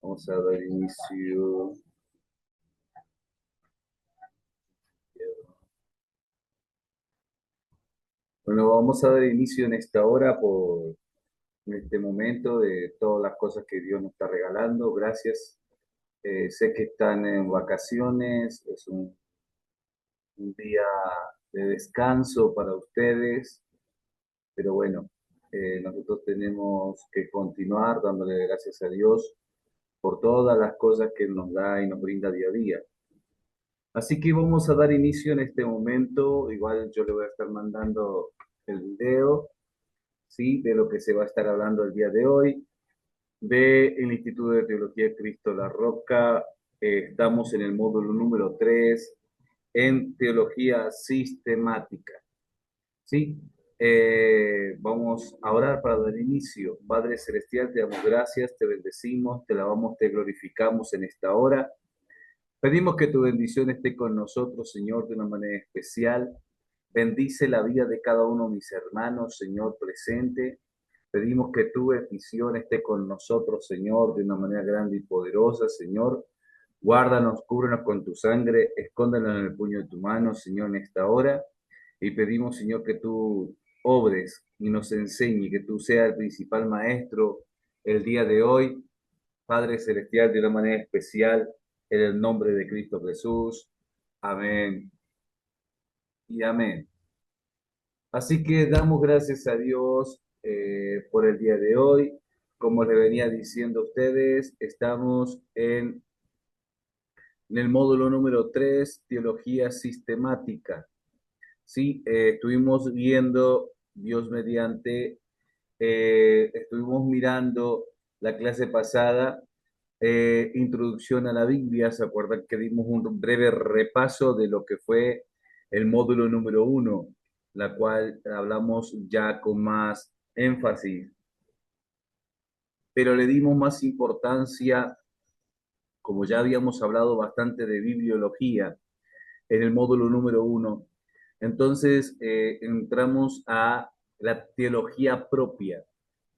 Vamos a dar inicio. Bueno, vamos a dar inicio en esta hora en este momento de todas las cosas que Dios nos está regalando. Gracias. Sé que están en vacaciones, es un día de descanso para ustedes, pero bueno, nosotros tenemos que continuar dándole gracias a Dios por todas las cosas que Él nos da y nos brinda día a día. Así que vamos a dar inicio en este momento. Igual yo le voy a estar mandando el video, ¿sí? De lo que se va a estar hablando el día de hoy, del Instituto de Teología de Cristo La Roca. Estamos en el módulo número 3 en Teología Sistemática, ¿sí? Vamos a orar para dar inicio. Padre Celestial, te damos gracias, te bendecimos, te alabamos, te glorificamos en esta hora. Pedimos que tu bendición esté con nosotros, Señor, de una manera especial. Bendice la vida de cada uno de mis hermanos, Señor, presente. Pedimos que tu bendición esté con nosotros, Señor, de una manera grande y poderosa, Señor. Guárdanos, cúbrenos con tu sangre, escóndanos en el puño de tu mano, Señor, en esta hora. Y pedimos, Señor, que tú obres y nos enseñe, que tú seas el principal maestro el día de hoy, Padre Celestial, de una manera especial, en el nombre de Cristo Jesús. Amén y amén. Así que damos gracias a Dios por el día de hoy. Como les venía diciendo a ustedes, estamos en el módulo número 3, Teología Sistemática. Sí, estuvimos viendo, Dios mediante, estuvimos mirando la clase pasada, Introducción a la Biblia. ¿Se acuerdan que dimos un breve repaso de lo que fue el módulo número 1, la cual hablamos ya con más énfasis, pero le dimos más importancia, como ya habíamos hablado bastante de bibliología en el módulo número 1? Entonces entramos a la teología propia.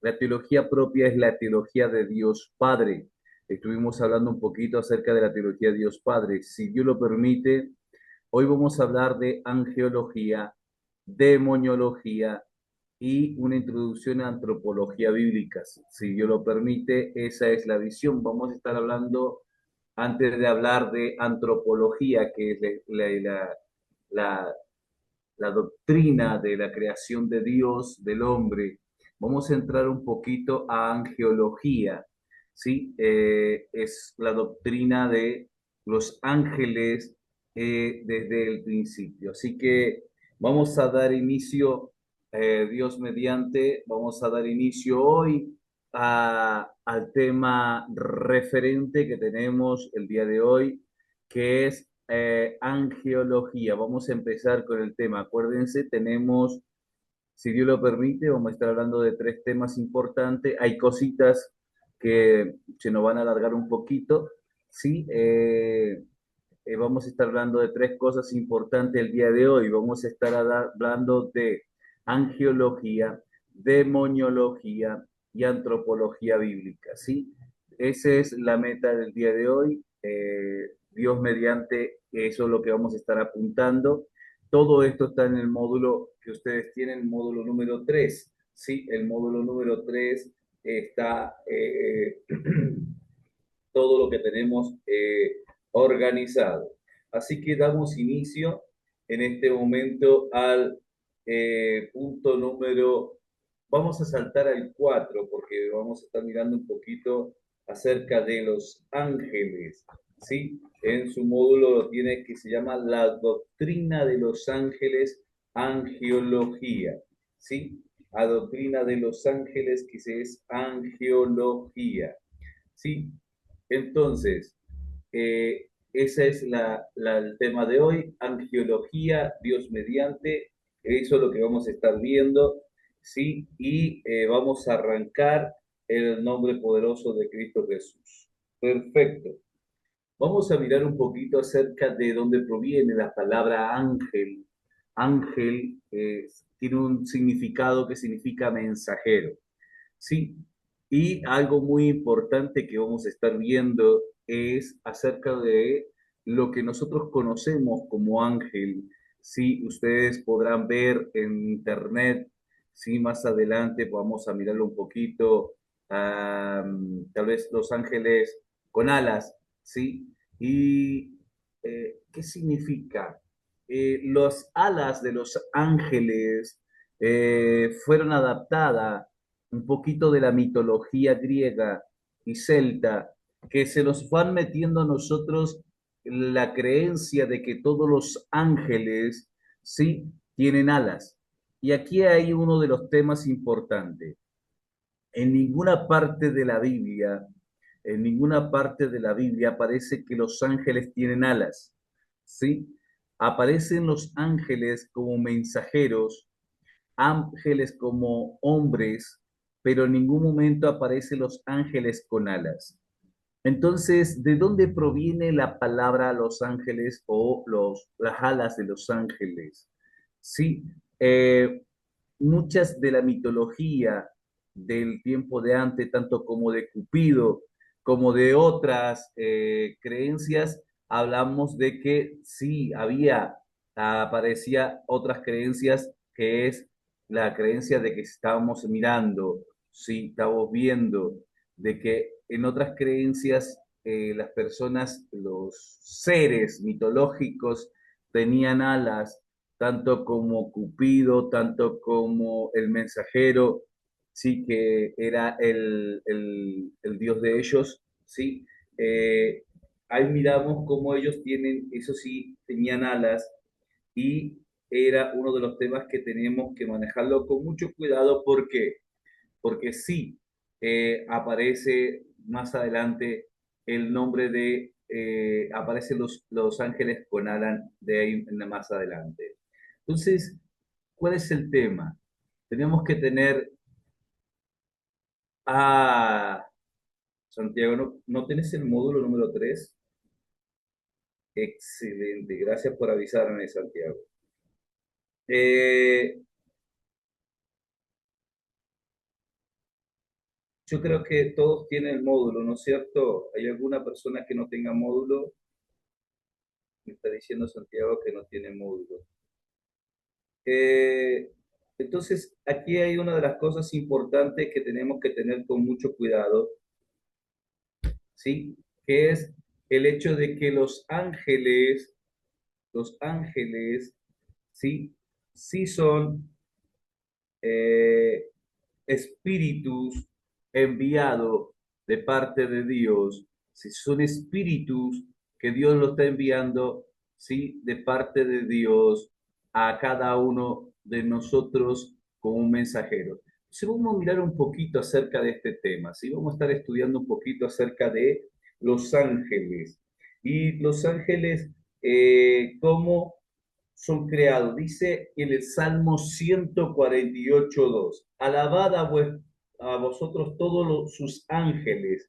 La teología propia es la teología de Dios Padre. Estuvimos hablando un poquito acerca de la teología de Dios Padre. Si Dios lo permite, hoy vamos a hablar de angeología, demoniología y una introducción a antropología bíblica. Si Dios lo permite, esa es la visión. Vamos a estar hablando, antes de hablar de antropología, que es la, la doctrina de la creación de Dios, del hombre, vamos a entrar un poquito a angeología, ¿sí? Es la doctrina de los ángeles desde el principio. Así que vamos a dar inicio, Dios mediante, vamos a dar inicio hoy al tema referente que tenemos el día de hoy, que es angeología. Vamos a empezar con el tema. Acuérdense, tenemos, si Dios lo permite, vamos a estar hablando de tres temas importantes. Hay cositas que se nos van a alargar un poquito, ¿sí? Vamos a estar hablando de tres cosas importantes el día de hoy. Vamos a estar hablando de angeología, demoniología y antropología bíblica, ¿sí? Esa es la meta del día de hoy. Dios mediante, eso es lo que vamos a estar apuntando. Todo esto está en el módulo que ustedes tienen, el módulo número 3, ¿sí? El módulo número 3 está todo lo que tenemos organizado. Así que damos inicio en este momento al punto número, vamos a saltar al 4 porque vamos a estar mirando un poquito acerca de los ángeles, ¿sí? En su módulo lo tiene, que se llama la doctrina de los ángeles, angeología, ¿sí? La doctrina de los ángeles, que es angeología, ¿sí? Entonces, ese es el tema de hoy, angiología, Dios mediante, eso es lo que vamos a estar viendo, ¿sí? Y vamos a arrancar en el nombre poderoso de Cristo Jesús. Perfecto. Vamos a mirar un poquito acerca de dónde proviene la palabra ángel. Ángel tiene un significado que significa mensajero, ¿sí? Y algo muy importante que vamos a estar viendo es acerca de lo que nosotros conocemos como ángel. Sí, ustedes podrán ver en internet, sí, más adelante vamos a mirarlo un poquito, tal vez los ángeles con alas, ¿sí? ¿Y qué significa? Las alas de los ángeles fueron adaptadas un poquito de la mitología griega y celta, que se nos van metiendo a nosotros la creencia de que todos los ángeles, sí, tienen alas. Y aquí hay uno de los temas importantes. En ninguna parte de la Biblia, en ninguna parte de la Biblia aparece que los ángeles tienen alas, ¿sí? Aparecen los ángeles como mensajeros, ángeles como hombres, pero en ningún momento aparecen los ángeles con alas. Entonces, ¿de dónde proviene la palabra los ángeles o las alas de los ángeles? Sí, muchas de la mitología del tiempo de antes, tanto como de Cupido, como de otras creencias, hablamos de que sí había, aparecía otras creencias que es la creencia de que estábamos mirando, sí, estamos viendo, de que en otras creencias las personas, los seres mitológicos tenían alas, tanto como Cupido, tanto como el mensajero, sí, que era el dios de ellos, sí. Eh, Ahí miramos cómo ellos tienen, eso sí, tenían alas y era uno de los temas que tenemos que manejarlo con mucho cuidado. ¿Por qué? Porque sí aparece más adelante el nombre de, aparecen los ángeles con Alan de ahí más adelante. Entonces, ¿cuál es el tema? Tenemos que tener, ah, Santiago, ¿no tienes el módulo número 3? Excelente, gracias por avisarme, Santiago. Eh, yo creo que todos tienen el módulo, ¿no es cierto? ¿Hay alguna persona que no tenga módulo? Me está diciendo Santiago que no tiene módulo. Eh, entonces, aquí hay una de las cosas importantes que tenemos que tener con mucho cuidado, ¿sí? Que es el hecho de que los ángeles, ¿sí? Sí son eh, espíritus enviados de parte de Dios, si son espíritus que Dios lo está enviando, sí, de parte de Dios a cada uno de nosotros como un mensajero. Si vamos a mirar un poquito acerca de este tema, si vamos a estar estudiando un poquito acerca de los ángeles y los ángeles, cómo son creados. Dice en el Salmo 148:2, alabad a vosotros todos sus ángeles,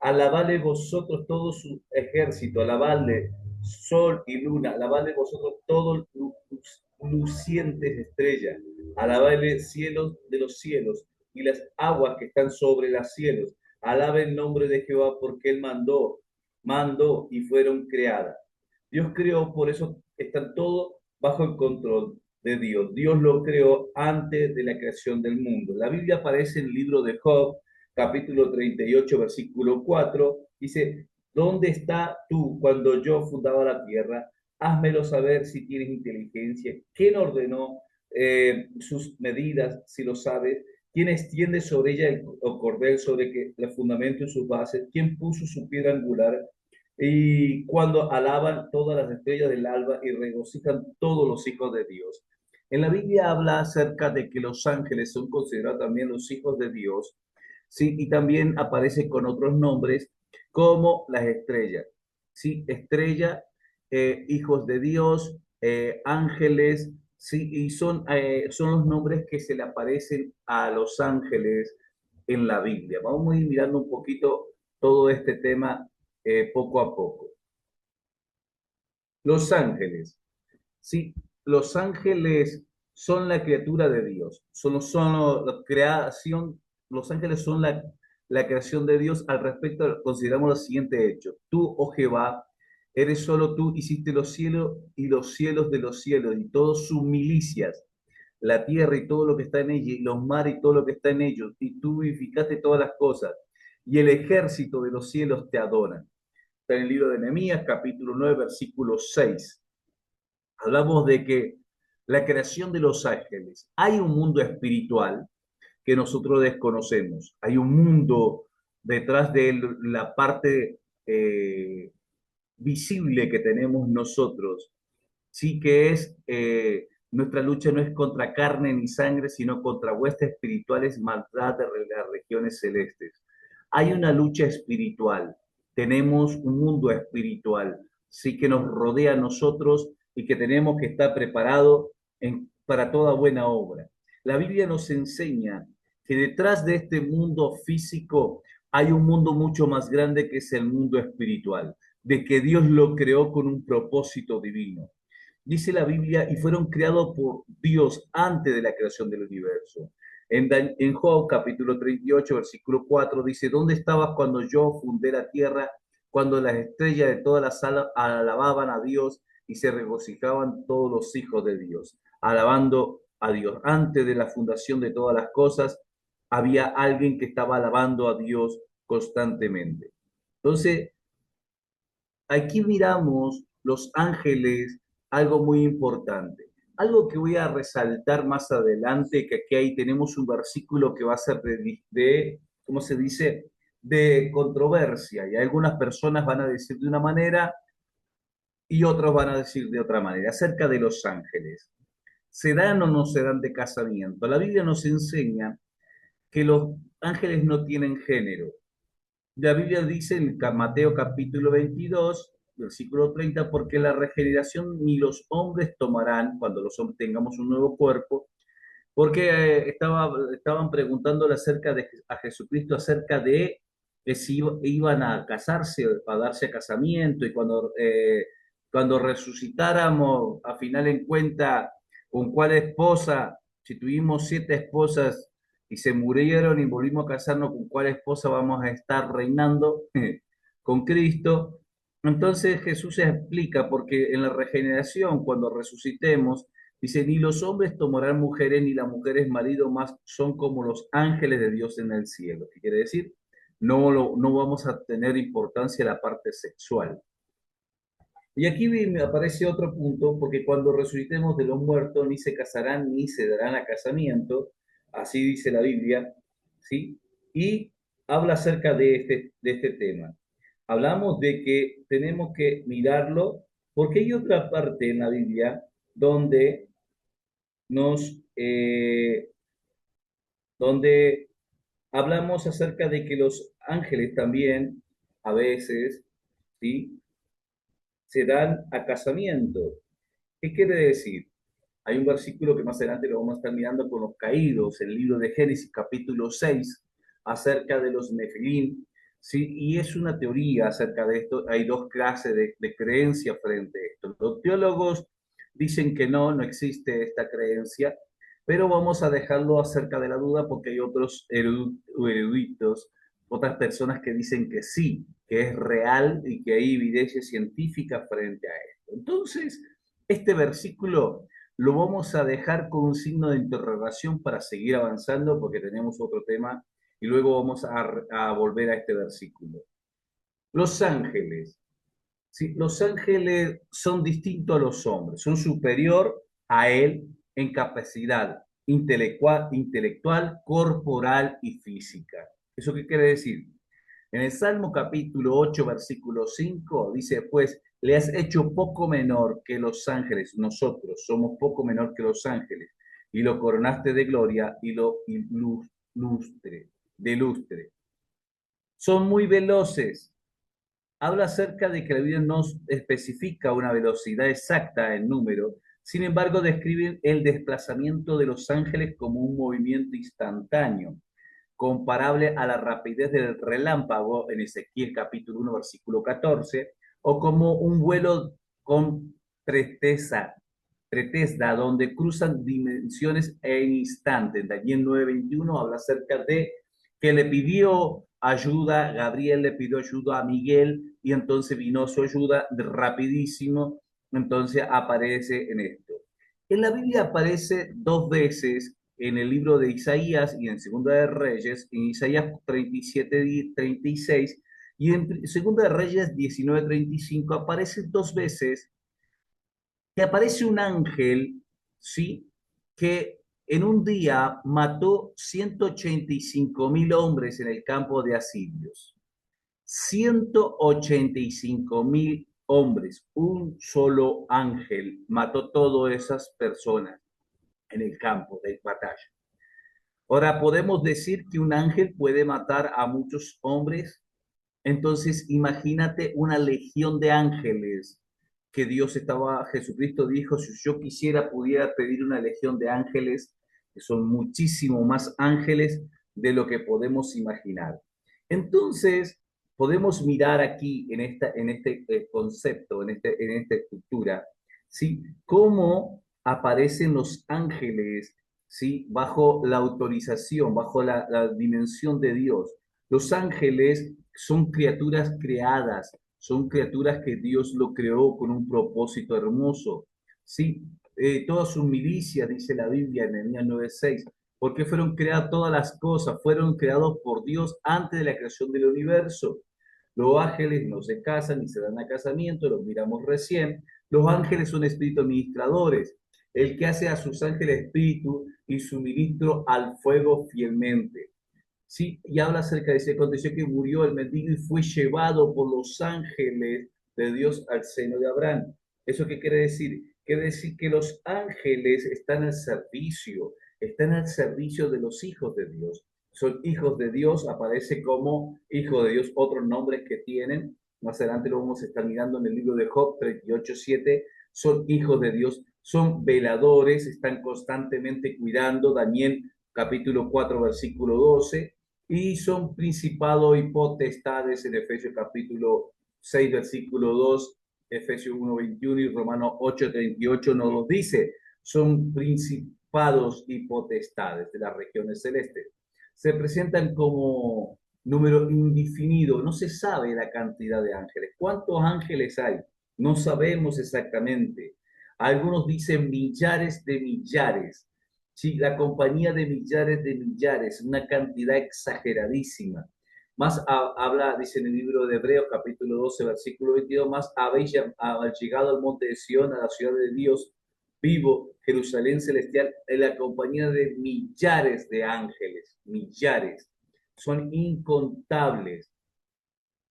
alabadle vosotros todo su ejército, alabadle sol y luna, alabadle vosotros todos lucientes estrellas, alabadle cielos de los cielos y las aguas que están sobre los cielos, alabe el nombre de Jehová porque él mandó y fueron creadas. Dios creó, por eso están todos bajo el control de Dios. Dios lo creó antes de la creación del mundo. La Biblia aparece en el libro de Job, capítulo 38, versículo 4. Dice, ¿dónde está tú cuando yo fundaba la tierra? Házmelo saber si tienes inteligencia. ¿Quién ordenó sus medidas, si lo sabes? ¿Quién extiende sobre ella el cordel sobre que el fundamento y sus bases? ¿Quién puso su piedra angular? Y cuando alaban todas las estrellas del alba y regocijan todos los hijos de Dios. En la Biblia habla acerca de que los ángeles son considerados también los hijos de Dios, ¿sí? Y también aparece con otros nombres como las estrellas, ¿sí? Estrella, hijos de Dios, ángeles, ¿sí? Y son los nombres que se le aparecen a los ángeles en la Biblia. Vamos a ir mirando un poquito todo este tema poco a poco. Los ángeles, sí, los ángeles son la criatura de Dios, son la creación, los ángeles son la creación de Dios al respecto, consideramos los siguientes hechos. Tú, oh Jehová, eres solo tú, hiciste los cielos y los cielos de los cielos y todas sus milicias, la tierra y todo lo que está en ella, y los mares y todo lo que está en ellos, y tú vivificaste todas las cosas, y el ejército de los cielos te adoran. Está en el libro de Nehemías, capítulo 9, versículo 6. Hablamos de que la creación de los ángeles, hay un mundo espiritual que nosotros desconocemos, hay un mundo detrás de la parte visible que tenemos nosotros, sí que es, nuestra lucha no es contra carne ni sangre, sino contra huestes espirituales maldad de las regiones celestes. Hay una lucha espiritual, tenemos un mundo espiritual, sí que nos rodea a nosotros y que tenemos que estar preparados para toda buena obra. La Biblia nos enseña que detrás de este mundo físico hay un mundo mucho más grande que es el mundo espiritual, de que Dios lo creó con un propósito divino. Dice la Biblia, y fueron creados por Dios antes de la creación del universo. En Job capítulo 38, versículo 4, dice, ¿dónde estabas cuando yo fundé la tierra, cuando las estrellas de toda la sala alababan a Dios y se regocijaban todos los hijos de Dios, alabando a Dios? Antes de la fundación de todas las cosas, había alguien que estaba alabando a Dios constantemente. Entonces, aquí miramos los ángeles, algo muy importante. Algo que voy a resaltar más adelante, que aquí ahí tenemos un versículo que va a ser ¿cómo se dice? De controversia. Y algunas personas van a decir de una manera y otros van a decir de otra manera. Acerca de los ángeles. ¿Se dan o no se dan de casamiento? La Biblia nos enseña que los ángeles no tienen género. La Biblia dice en Mateo capítulo 22, versículo 30, porque la regeneración ni los hombres tomarán cuando los hombres tengamos un nuevo cuerpo, porque estaban preguntándole a Jesucristo acerca de si iban a casarse, a darse a casamiento, y cuando resucitáramos, a final en cuenta, con cuál esposa, si tuvimos 7 esposas y se murieron y volvimos a casarnos, con cuál esposa vamos a estar reinando con Cristo. Entonces Jesús se explica, porque en la regeneración, cuando resucitemos, dice, ni los hombres tomarán mujeres, ni las mujeres marido, más son como los ángeles de Dios en el cielo. ¿Qué quiere decir? No vamos a tener importancia la parte sexual. Y aquí me aparece otro punto, porque cuando resucitemos de los muertos, ni se casarán ni se darán a casamiento, así dice la Biblia, ¿sí? Y habla acerca de este tema. Hablamos de que tenemos que mirarlo, porque hay otra parte en la Biblia donde nos, donde hablamos acerca de que los ángeles también, a veces, ¿sí? Se dan a casamiento. ¿Qué quiere decir? Hay un versículo que más adelante lo vamos a estar mirando con los caídos, el libro de Génesis capítulo 6, acerca de los nefilim, ¿sí? Y es una teoría acerca de esto. Hay dos clases de creencia frente a esto. Los teólogos dicen que no existe esta creencia, pero vamos a dejarlo acerca de la duda, porque hay otros eruditos, otras personas que dicen que sí, que es real y que hay evidencia científica frente a esto. Entonces, este versículo lo vamos a dejar con un signo de interrogación para seguir avanzando, porque tenemos otro tema y luego vamos a volver a este versículo. Los ángeles. ¿Sí? Los ángeles son distintos a los hombres, son superior a él en capacidad intelectual, corporal y física. ¿Eso qué quiere decir? En el Salmo capítulo 8, versículo 5, dice, pues le has hecho poco menor que los ángeles, nosotros somos poco menor que los ángeles, y lo coronaste de gloria y lo ilustre, de lustre. Son muy veloces. Habla acerca de que la Biblia no especifica una velocidad exacta en número, sin embargo describe el desplazamiento de los ángeles como un movimiento instantáneo, comparable a la rapidez del relámpago en Ezequiel capítulo 1, versículo 14, o como un vuelo con pretesda, donde cruzan dimensiones en instantes. Daniel 9:21 habla acerca de que le pidió ayuda, Gabriel le pidió ayuda a Miguel y entonces vino su ayuda rapidísimo, entonces aparece en esto. En la Biblia aparece dos veces en el libro de Isaías y en Segunda de Reyes, en Isaías 37:36 y en Segunda de Reyes 19:35 aparece dos veces que aparece un ángel, ¿sí? Que en un día mató 185.000 hombres en el campo de asirios. 185.000 hombres, un solo ángel mató todas esas personas en el campo de batalla. Ahora, podemos decir que un ángel puede matar a muchos hombres. Entonces, imagínate una legión de ángeles que Jesucristo dijo, si yo quisiera, pudiera pedir una legión de ángeles, que son muchísimo más ángeles de lo que podemos imaginar. Entonces, podemos mirar aquí en este concepto, en esta estructura, ¿sí? Cómo aparecen los ángeles, ¿sí? Bajo la autorización, bajo la dimensión de Dios. Los ángeles son criaturas creadas, son criaturas que Dios lo creó con un propósito hermoso. Sí, toda su milicia, dice la Biblia en Nehemías 9:6, porque fueron creadas todas las cosas, fueron creados por Dios antes de la creación del universo. Los ángeles no se casan ni se dan a casamiento, los miramos recién. Los ángeles son espíritus administradores, el que hace a sus ángeles espíritu y su ministro al fuego fielmente. Sí, y habla acerca de ese aconteció que murió el mendigo y fue llevado por los ángeles de Dios al seno de Abraham. ¿Eso qué quiere decir? Quiere decir que los ángeles están al servicio de los hijos de Dios. Son hijos de Dios, aparece como hijo de Dios, otros nombres que tienen. Más adelante lo vamos a estar mirando en el libro de Job 38:7. Son hijos de Dios, son veladores, están constantemente cuidando. Daniel capítulo 4, versículo 12 y son principados y potestades en Efesios capítulo 6, versículo 2, Efesios 1:21 y Romanos 8:38 nos lo dice. Son principados y potestades de las regiones celestes. Se presentan como número indefinido, no se sabe la cantidad de ángeles. ¿Cuántos ángeles hay? No sabemos exactamente. Algunos dicen millares de millares. Sí, la compañía de millares, una cantidad exageradísima. Más habla, dice en el libro de Hebreos, capítulo 12, versículo 22, más habéis llegado al monte de Sión, a la ciudad de Dios vivo, Jerusalén celestial, en la compañía de millares de ángeles, millares. Son incontables,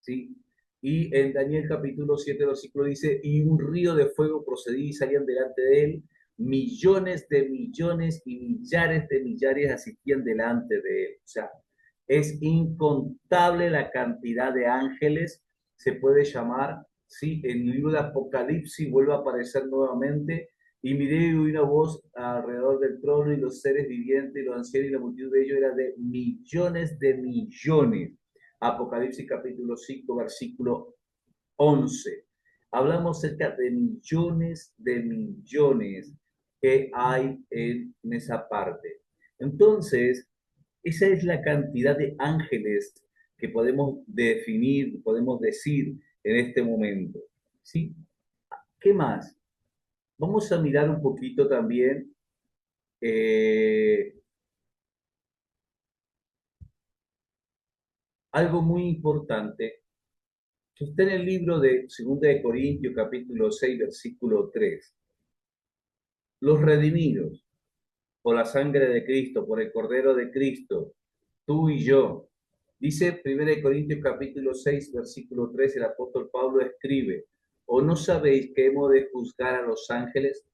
¿sí? Y en Daniel capítulo 7, versículo dice, y un río de fuego procedía y salían delante de él, millones de millones y millares de millares asistían delante de él. O sea, es incontable la cantidad de ángeles, se puede llamar, ¿sí? En el libro de Apocalipsis vuelve a aparecer nuevamente, y miré y oí una voz alrededor del trono y los seres vivientes, y los ancianos y la multitud de ellos era de millones de millones. Apocalipsis capítulo 5, versículo 11. Hablamos cerca de millones que hay en esa parte. Entonces, esa es la cantidad de ángeles que podemos definir, podemos decir en este momento. ¿Sí? ¿Qué más? Vamos a mirar un poquito también algo muy importante que está en el libro de 2 de Corintios, capítulo 6, versículo 3. Los redimidos por la sangre de Cristo, por el Cordero de Cristo, tú y yo. Dice 1 de Corintios, capítulo 6, versículo 3, el apóstol Pablo escribe, ¿o no sabéis que hemos de juzgar a los ángeles?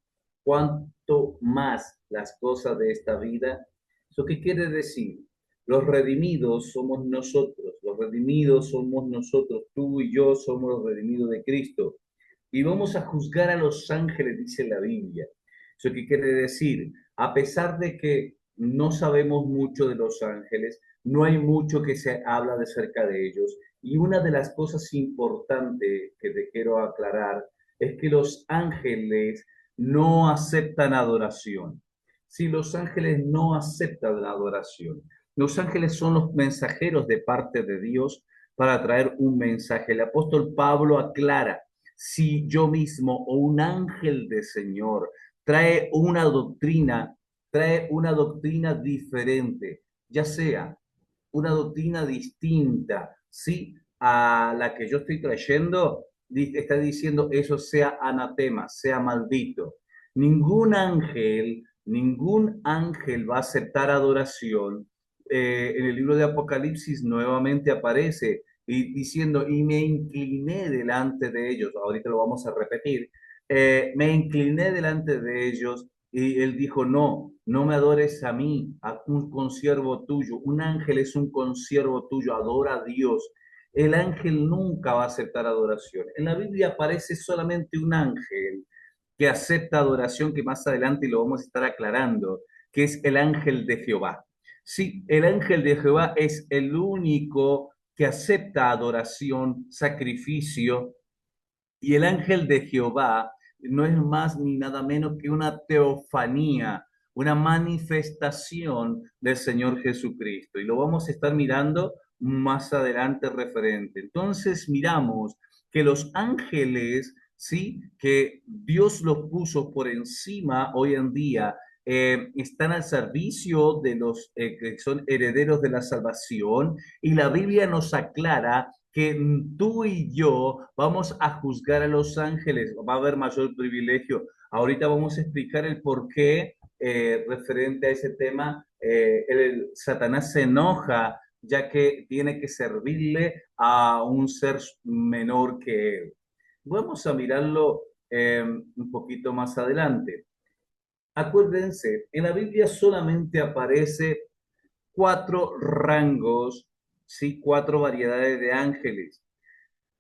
¿Cuánto más las cosas de esta vida? ¿Eso qué quiere decir? Los redimidos somos nosotros, los redimidos somos nosotros, tú y yo somos los redimidos de Cristo. Y vamos a juzgar a los ángeles, dice la Biblia. ¿Eso qué quiere decir? A pesar de que no sabemos mucho de los ángeles, no hay mucho que se habla de cerca de ellos. Y una de las cosas importantes que te quiero aclarar es que los ángeles no aceptan adoración. Si los ángeles no aceptan la adoración, Los ángeles son los mensajeros de parte de Dios para traer un mensaje. El apóstol Pablo aclara, si yo mismo o un ángel del Señor trae trae una doctrina diferente, ya sea una doctrina distinta, ¿sí? A la que yo estoy trayendo, está diciendo eso sea anatema, sea maldito. Ningún ángel va a aceptar adoración. En el libro de Apocalipsis nuevamente aparece y diciendo, y me incliné delante de ellos, ahorita lo vamos a repetir, me incliné delante de ellos y él dijo, no, no me adores a mí, a un consiervo tuyo. Un ángel es un consiervo tuyo, adora a Dios. El ángel nunca va a aceptar adoración. En la Biblia aparece solamente un ángel que acepta adoración, que más adelante lo vamos a estar aclarando, que es el ángel de Jehová. Sí, el ángel de Jehová es el único que acepta adoración, sacrificio, y el ángel de Jehová no es más ni nada menos que una teofanía, una manifestación del Señor Jesucristo. Y lo vamos a estar mirando más adelante referente. Entonces miramos que los ángeles, sí, que Dios los puso por encima hoy en día, están al servicio de los que son herederos de la salvación, y la Biblia nos aclara que tú y yo vamos a juzgar a los ángeles, va a haber mayor privilegio. Ahorita vamos a explicar el por qué referente a ese tema. Satanás se enoja ya que tiene que servirle a un ser menor que él. Vamos a mirarlo un poquito más adelante. Acuérdense, en la Biblia solamente aparece cuatro rangos, sí, cuatro variedades de ángeles.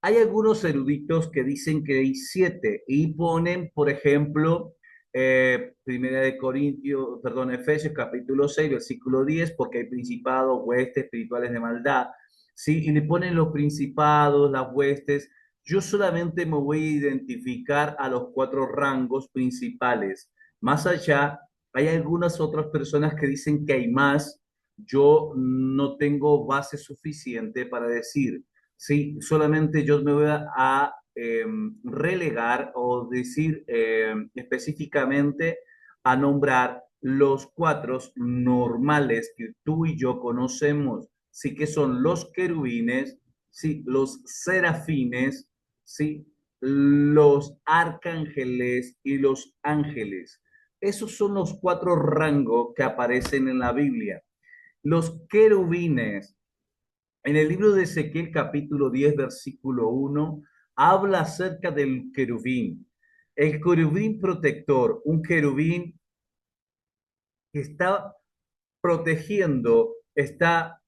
Hay algunos eruditos que dicen que hay siete y ponen, por ejemplo, Primera de Corintios, perdón, Efesios capítulo 6 versículo 10 porque hay principados, huestes espirituales de maldad, ¿sí? Y le ponen los principados, las huestes. Yo solamente me voy a identificar a los cuatro rangos principales. Más allá, hay algunas otras personas que dicen que hay más. Yo no tengo base suficiente para decir. Sí, solamente yo me voy relegar o decir específicamente a nombrar los cuatro normales que tú y yo conocemos, sí, que son los querubines, sí, los serafines, sí, los arcángeles y los ángeles. Esos son los cuatro rangos que aparecen en la Biblia. Los querubines en el libro de Ezequiel capítulo 10 versículo 1 habla acerca del querubín. El querubín protector, un querubín que está protegiendo, está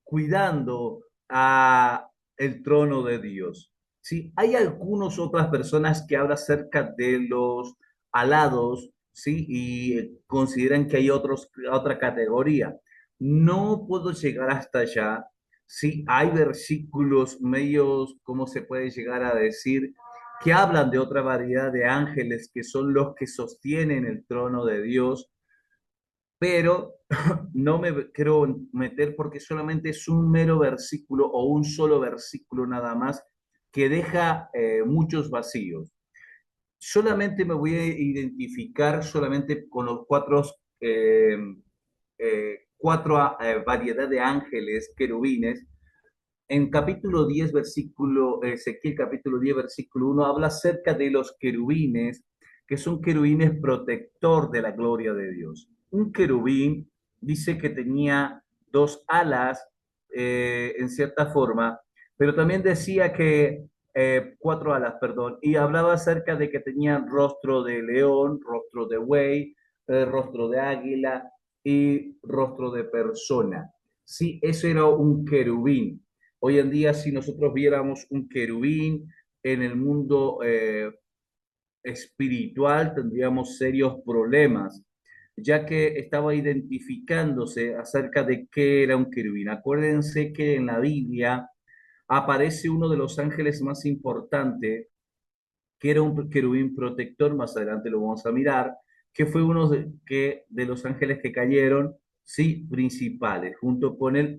cuidando a el trono de Dios. ¿Sí? Hay algunas otras personas que hablan acerca de los alados, ¿sí? Y consideran que hay otra categoría. No puedo llegar hasta allá. Sí, hay versículos medios, ¿cómo se puede llegar a decir? Que hablan de otra variedad de ángeles que son los que sostienen el trono de Dios, pero no me quiero meter porque solamente es un mero versículo o un solo versículo nada más que deja muchos vacíos. Solamente me voy a identificar solamente con los cuatro variedad de ángeles, querubines. En capítulo 10 versículo, Ezequiel capítulo 10 versículo 1 habla acerca de los querubines, que son querubines protector de la gloria de Dios. Un querubín dice que tenía dos alas, en cierta forma, pero también decía que, cuatro alas, perdón, y hablaba acerca de que tenían rostro de león, rostro de buey, rostro de águila y rostro de persona. Sí, eso era un querubín. Hoy en día, si nosotros viéramos un querubín en el mundo espiritual, tendríamos serios problemas, ya que estaba identificándose acerca de qué era un querubín. Acuérdense que en la Biblia aparece uno de los ángeles más importantes, que era un querubín protector, más adelante lo vamos a mirar, que fue uno de los ángeles que cayeron, sí, principales. Junto con él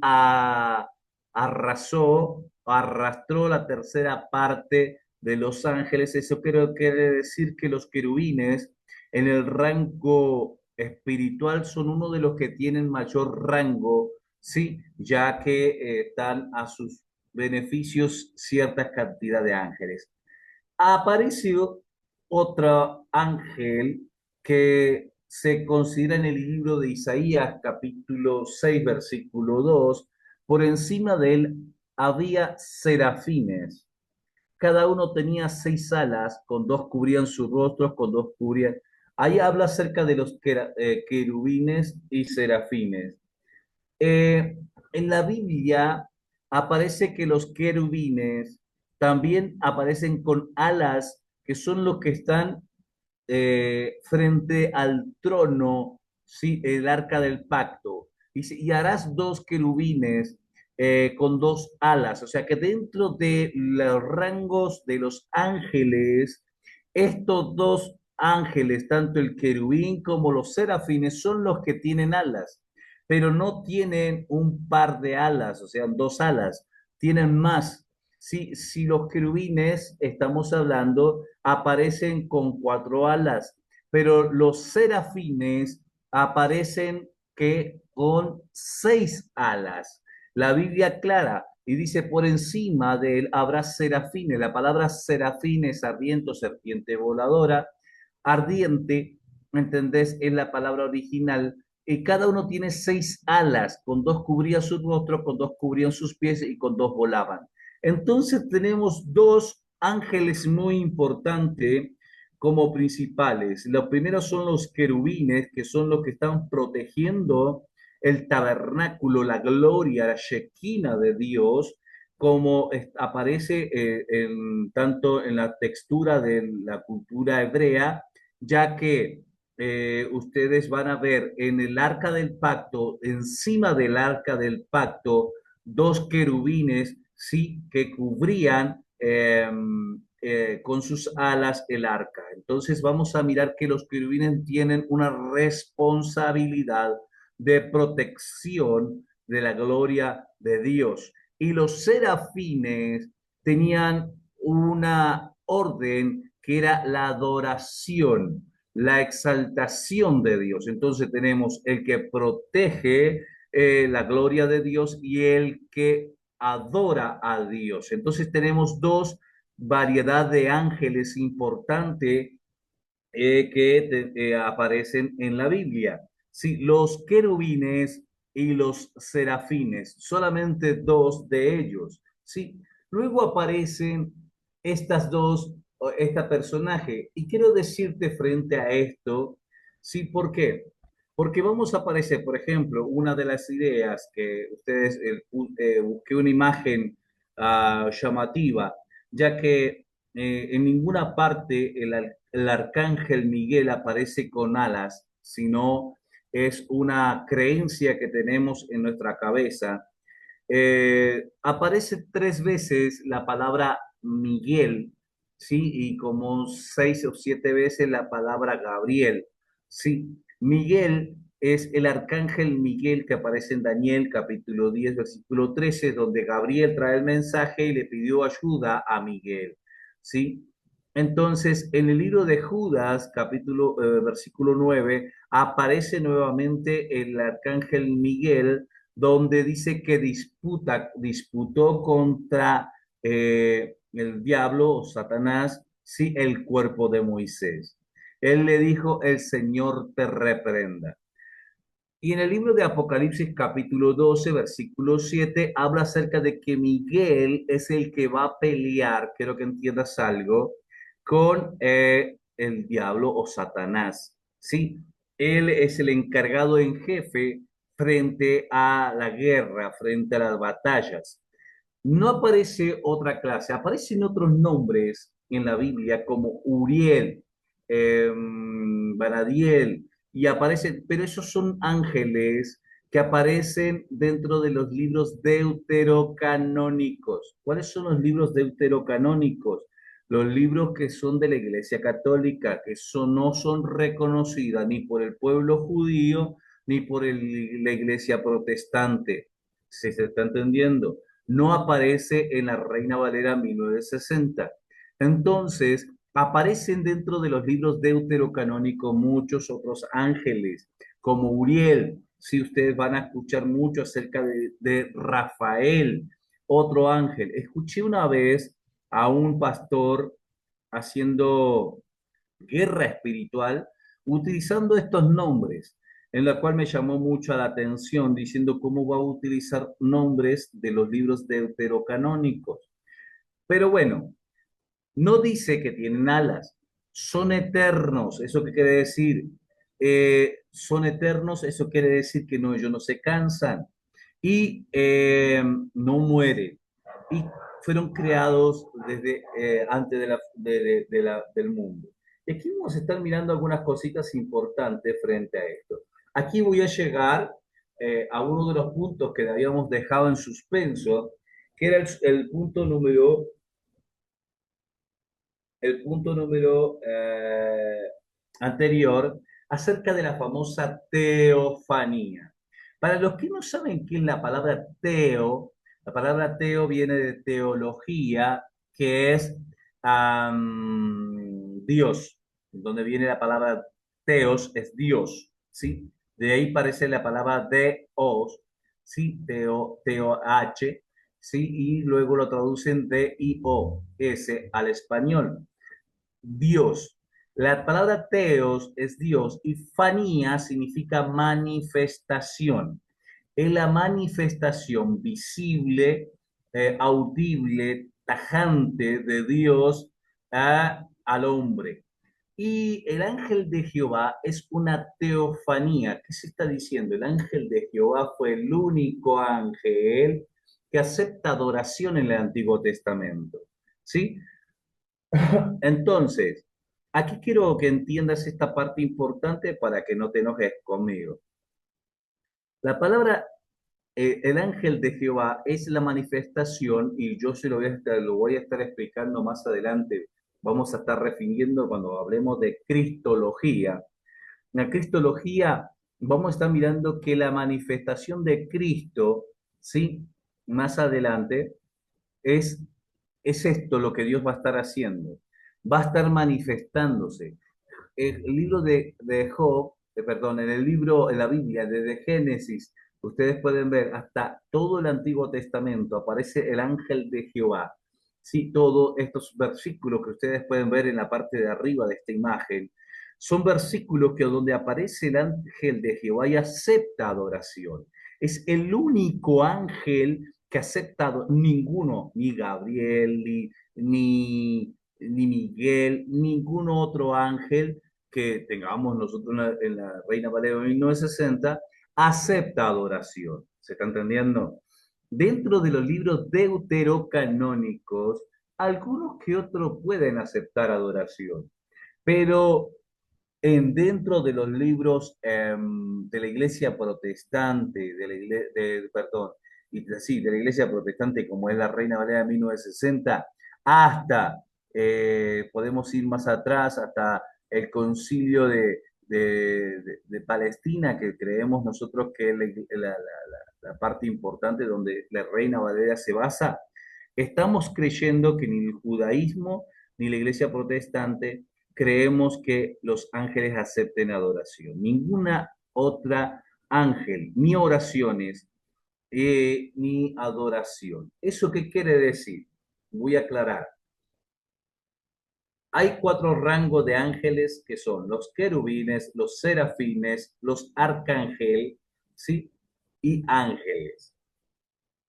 arrastró la tercera parte de los ángeles. Eso creo que quiere decir que los querubines en el rango espiritual son uno de los que tienen mayor rango, sí, ya que dan a sus beneficios cierta cantidad de ángeles. Apareció otro ángel que se considera en el libro de Isaías, capítulo 6 versículo 2. Por encima de él había serafines. Cada uno tenía 6 alas, con dos cubrían sus rostros, con dos cubrían. Ahí habla acerca de los querubines y serafines. Eh, en la Biblia aparece que los querubines también aparecen con alas, que son los que están frente al trono, ¿sí? El arca del pacto. Y harás dos querubines con 2 alas. O sea que dentro de los rangos de los ángeles, estos dos ángeles, tanto el querubín como los serafines, son los que tienen alas, pero no tienen un par de alas, o sea, 2 alas, tienen más. Si los querubines, estamos hablando, aparecen con 4 alas, pero los serafines aparecen que con 6 alas. La Biblia aclara y dice, por encima de él habrá serafines. La palabra serafines, ardiente, serpiente voladora, ardiente, ¿me entendés? Es la palabra original. Y cada uno tiene 6 alas, con dos cubrían su rostro, con dos cubrían sus pies y con dos volaban. Entonces tenemos dos ángeles muy importantes como principales. Los primeros son los querubines, que son los que están protegiendo el tabernáculo, la gloria, la Shekinah de Dios, como aparece tanto en la textura de la cultura hebrea, ya que ustedes van a ver en el arca del pacto, encima del arca del pacto, dos querubines, sí, que cubrían con sus alas el arca. Entonces vamos a mirar que los querubines tienen una responsabilidad de protección de la gloria de Dios. Y los serafines tenían una orden que era la adoración, la exaltación de Dios. Entonces tenemos el que protege la gloria de Dios y el que adora a Dios. Entonces tenemos dos variedad de ángeles importante que aparecen en la Biblia. Sí, los querubines y los serafines, solamente dos de ellos. Sí, luego aparecen estas dos, esta personaje. Y quiero decirte frente a esto, sí, ¿por qué? Porque vamos a aparecer, por ejemplo, una de las ideas que ustedes busqué una imagen llamativa, ya que en ninguna parte el arcángel Miguel aparece con alas, sino es una creencia que tenemos en nuestra cabeza. Aparece 3 veces la palabra Miguel, ¿sí? Y como 6 o 7 veces la palabra Gabriel, ¿sí? Miguel es el arcángel Miguel que aparece en Daniel capítulo 10 versículo 13, donde Gabriel trae el mensaje y le pidió ayuda a Miguel, ¿sí? Entonces, en el libro de Judas, versículo 9, aparece nuevamente el arcángel Miguel, donde dice que disputó contra el diablo o Satanás, sí, el cuerpo de Moisés. Él le dijo, el Señor te reprenda. Y en el libro de Apocalipsis capítulo 12 versículo 7 habla acerca de que Miguel es el que va a pelear, quiero que entiendas algo, con el diablo o Satanás. Sí, él es el encargado en jefe frente a la guerra, frente a las batallas. No aparece otra clase, aparecen otros nombres en la Biblia como Uriel, Baradiel, y aparecen, pero esos son ángeles que aparecen dentro de los libros deuterocanónicos. ¿Cuáles son los libros deuterocanónicos? Los libros que son de la Iglesia Católica, que no son reconocidas ni por el pueblo judío ni por la iglesia protestante. ¿Si se está entendiendo? No aparece en la Reina Valera 1960. Entonces, aparecen dentro de los libros deuterocanónicos muchos otros ángeles, como Uriel. Si ustedes van a escuchar mucho acerca de Rafael, otro ángel. Escuché una vez a un pastor haciendo guerra espiritual utilizando estos nombres, en la cual me llamó mucho la atención, diciendo cómo va a utilizar nombres de los libros deuterocanónicos. Pero bueno, no dice que tienen alas, son eternos. ¿Eso qué quiere decir? Son eternos, eso quiere decir que no, ellos no se cansan y no mueren. Y fueron creados desde antes del mundo. Y aquí vamos a estar mirando algunas cositas importantes frente a esto. Aquí voy a llegar a uno de los puntos que habíamos dejado en suspenso, que era el punto número anterior acerca de la famosa teofanía. Para los que no saben qué es la palabra teo viene de teología, que es Dios, donde viene la palabra teos, es Dios, ¿sí? De ahí parece la palabra deos, ¿sí? Teo H, ¿sí? Y luego lo traducen D-I-O-S al español. Dios. La palabra teos es Dios y fanía significa manifestación. Es la manifestación visible, audible, tajante de Dios al hombre. Y el ángel de Jehová es una teofanía. ¿Qué se está diciendo? El ángel de Jehová fue el único ángel que acepta adoración en el Antiguo Testamento. ¿Sí? Entonces, aquí quiero que entiendas esta parte importante para que no te enojes conmigo. La palabra el ángel de Jehová es la manifestación, y yo se lo voy a estar explicando más adelante. Vamos a estar refiriendo cuando hablemos de cristología. En la cristología vamos a estar mirando que la manifestación de Cristo, ¿sí? Más adelante, es, es esto lo que Dios va a estar haciendo. Va a estar manifestándose. El libro de Job, perdón, en el libro, en la Biblia, desde Génesis, ustedes pueden ver hasta todo el Antiguo Testamento, aparece el ángel de Jehová. Sí, todos estos versículos que ustedes pueden ver en la parte de arriba de esta imagen, son versículos que donde aparece el ángel de Jehová y acepta adoración. Es el único ángel que ha aceptado ninguno, ni Gabriel, ni Miguel, ningún otro ángel que tengamos nosotros en la Reina Valera 1960, acepta adoración. ¿Se está entendiendo? Dentro de los libros deuterocanónicos, algunos que otros pueden aceptar adoración, pero dentro de los libros de la iglesia protestante, perdón, sí, de la iglesia protestante como es la Reina Valera 1960, hasta, podemos ir más atrás, hasta el concilio de Palestina, que creemos nosotros que es la parte importante donde la Reina Valera se basa, estamos creyendo que ni el judaísmo ni la iglesia protestante creemos que los ángeles acepten adoración. Ninguna otra ángel, ni oraciones, ni adoración. ¿Eso qué quiere decir? Voy a aclarar. Hay cuatro rangos de ángeles que son los querubines, los serafines, los arcángeles, ¿sí? Y ángeles.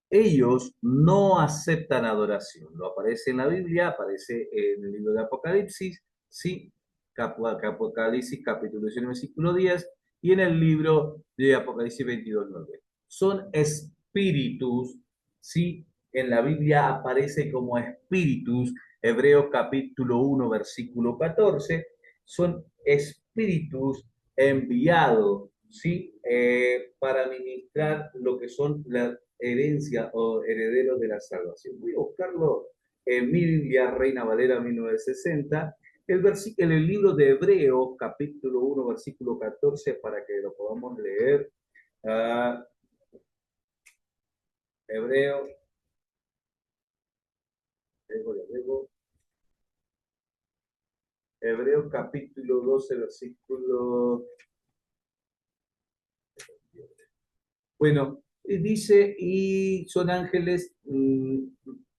Ellos no aceptan adoración. Lo aparece en la Biblia, aparece en el libro de Apocalipsis, sí, Apocalipsis capítulo 19, versículo 10, y en el libro de Apocalipsis 22, 9. Son espíritus, sí, en la Biblia aparece como espíritus, Hebreos capítulo 1, versículo 14, son espíritus enviados, ¿sí? Para ministrar lo que son las herencia o herederos de la salvación. Voy a buscarlo en mi Biblia, Reina Valera 1960, En el libro de Hebreos, capítulo 1, versículo 14, para que lo podamos leer. Ah, Hebreo, Hebreo, Hebreos capítulo 12, versículo. Bueno, dice, y son ángeles,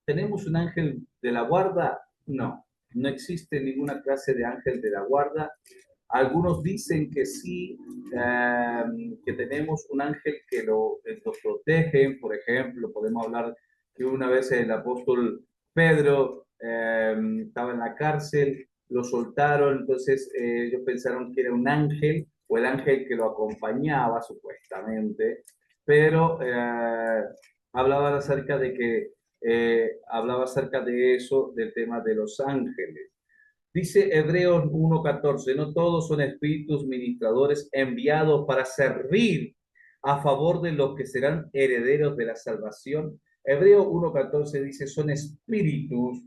¿tenemos un ángel de la guarda? No, no existe ninguna clase de ángel de la guarda. Algunos dicen que sí, que tenemos un ángel que nos protege. Por ejemplo, podemos hablar que una vez el apóstol Pedro estaba en la cárcel, lo soltaron, entonces ellos pensaron que era un ángel o el ángel que lo acompañaba supuestamente, pero hablaba acerca de eso, del tema de los ángeles. Dice Hebreos 1:14, no todos son espíritus ministradores enviados para servir a favor de los que serán herederos de la salvación. Hebreos 1:14 dice, son espíritus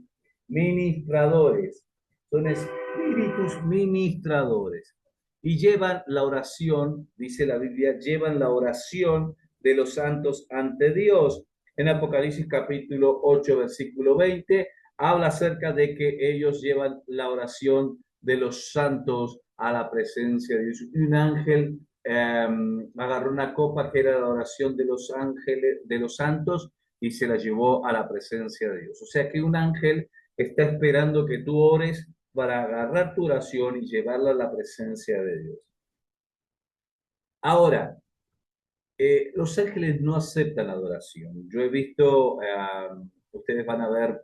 ministradores, son espíritus ministradores. Y llevan la oración, dice la Biblia, llevan la oración de los santos ante Dios. En Apocalipsis capítulo 8, versículo 20, habla acerca de que ellos llevan la oración de los santos a la presencia de Dios. Y un ángel agarró una copa que era la oración de los ángeles, de los santos, y se la llevó a la presencia de Dios. O sea que un ángel está esperando que tú ores para agarrar tu oración y llevarla a la presencia de Dios. Ahora, los ángeles no aceptan la adoración. Yo he visto, ustedes van a ver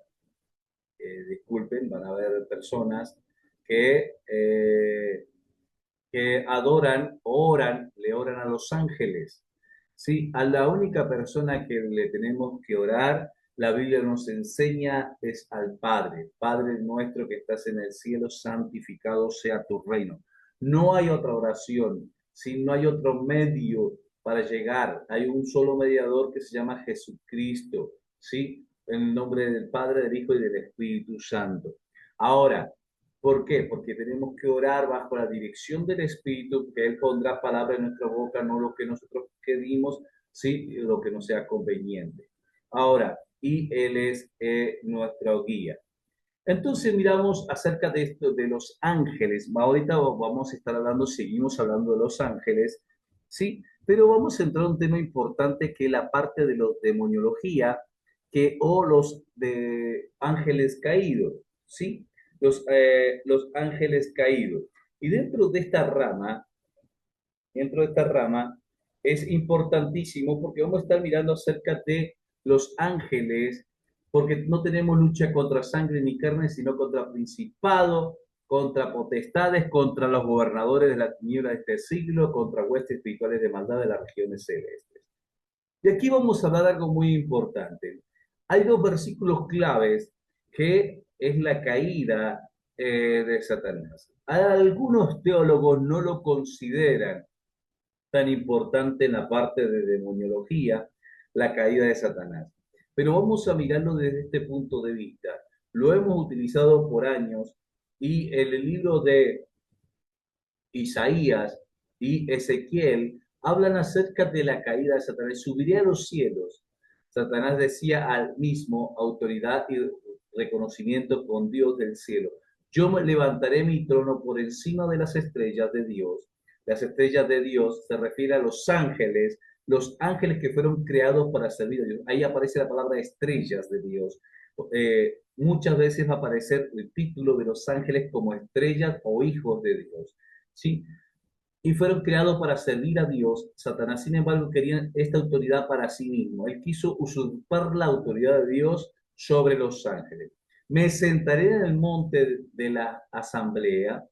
disculpen, van a haber personas que adoran, oran, le oran a los ángeles. Sí, a la única persona que le tenemos que orar, la Biblia nos enseña, es al Padre. Padre nuestro que estás en el cielo, santificado sea tu reino. No hay otra oración, ¿sí? No hay otro medio para llegar. Hay un solo mediador que se llama Jesucristo, ¿sí? En el nombre del Padre, del Hijo y del Espíritu Santo. Ahora, ¿por qué? Porque tenemos que orar bajo la dirección del Espíritu, que Él pondrá palabra en nuestra boca, no lo que nosotros queremos, sí, lo que nos sea conveniente. Ahora, y Él es nuestro guía. Entonces miramos acerca de esto de los ángeles. Ahorita vamos a estar hablando, seguimos hablando de los ángeles, ¿sí? Pero vamos a entrar a un tema importante que es la parte de la demoniología, o los de ángeles caídos, ¿sí? Los ángeles caídos. Y dentro de esta rama es importantísimo porque vamos a estar mirando acerca de los ángeles, porque no tenemos lucha contra sangre ni carne, sino contra principado, contra potestades, contra los gobernadores de la tiniebla de este siglo, contra huestes espirituales de maldad de las regiones celestes. Y aquí vamos a hablar de algo muy importante. Hay dos versículos claves que es la caída de Satanás. Algunos teólogos no lo consideran tan importante en la parte de demoniología, la caída de Satanás. Pero vamos a mirarlo desde este punto de vista. Lo hemos utilizado por años y en el libro de Isaías y Ezequiel hablan acerca de la caída de Satanás. Subiré a los cielos. Satanás decía al mismo autoridad y reconocimiento con Dios del cielo. Yo me levantaré mi trono por encima de las estrellas de Dios. Las estrellas de Dios se refiere a los ángeles que fueron creados para servir a Dios. Ahí aparece la palabra estrellas de Dios. Muchas veces va a aparecer el título de los ángeles como estrellas o hijos de Dios. ¿Sí? Y fueron creados para servir a Dios. Satanás, sin embargo, quería esta autoridad para sí mismo. Él quiso usurpar la autoridad de Dios sobre los ángeles. Me sentaré en el monte de la asamblea.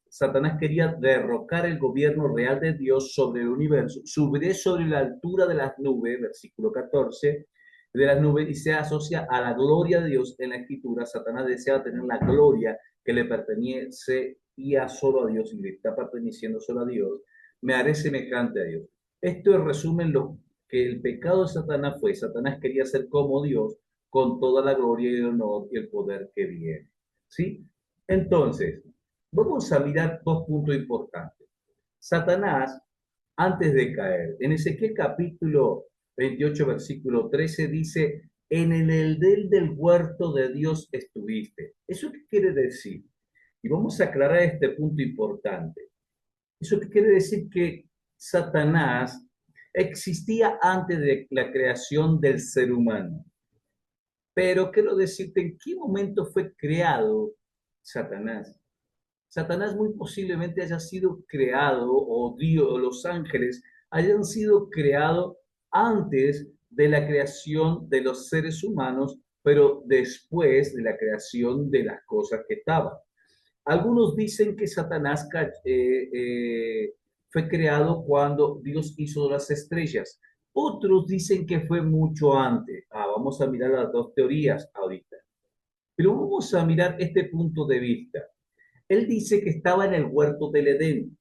Satanás quería derrocar el gobierno real de Dios sobre el universo. Subiré sobre la altura de las nubes, versículo 14, de las nubes, y se asocia a la gloria de Dios en la escritura. Satanás desea tener la gloria que le pertenece y a solo a Dios, y le está perteneciendo solo a Dios. Me haré semejante a Dios. Esto es resumen lo que el pecado de Satanás fue. Satanás quería ser como Dios, con toda la gloria y el honor y el poder que viene. ¿Sí? Entonces, vamos a mirar dos puntos importantes. Satanás, antes de caer, en Ezequiel capítulo 28, versículo 13, dice, en el edén del huerto de Dios estuviste. ¿Eso qué quiere decir? Y vamos a aclarar este punto importante. ¿Eso qué quiere decir? Que Satanás existía antes de la creación del ser humano. Pero quiero decirte en qué momento fue creado Satanás. Satanás muy posiblemente haya sido creado, o Dios, o los ángeles hayan sido creados antes de la creación de los seres humanos, pero después de la creación de las cosas que estaban. Algunos dicen que Satanás fue creado cuando Dios hizo las estrellas. Otros dicen que fue mucho antes. Vamos a mirar las dos teorías ahorita. Pero vamos a mirar este punto de vista. Él dice que estaba en el huerto del Edén.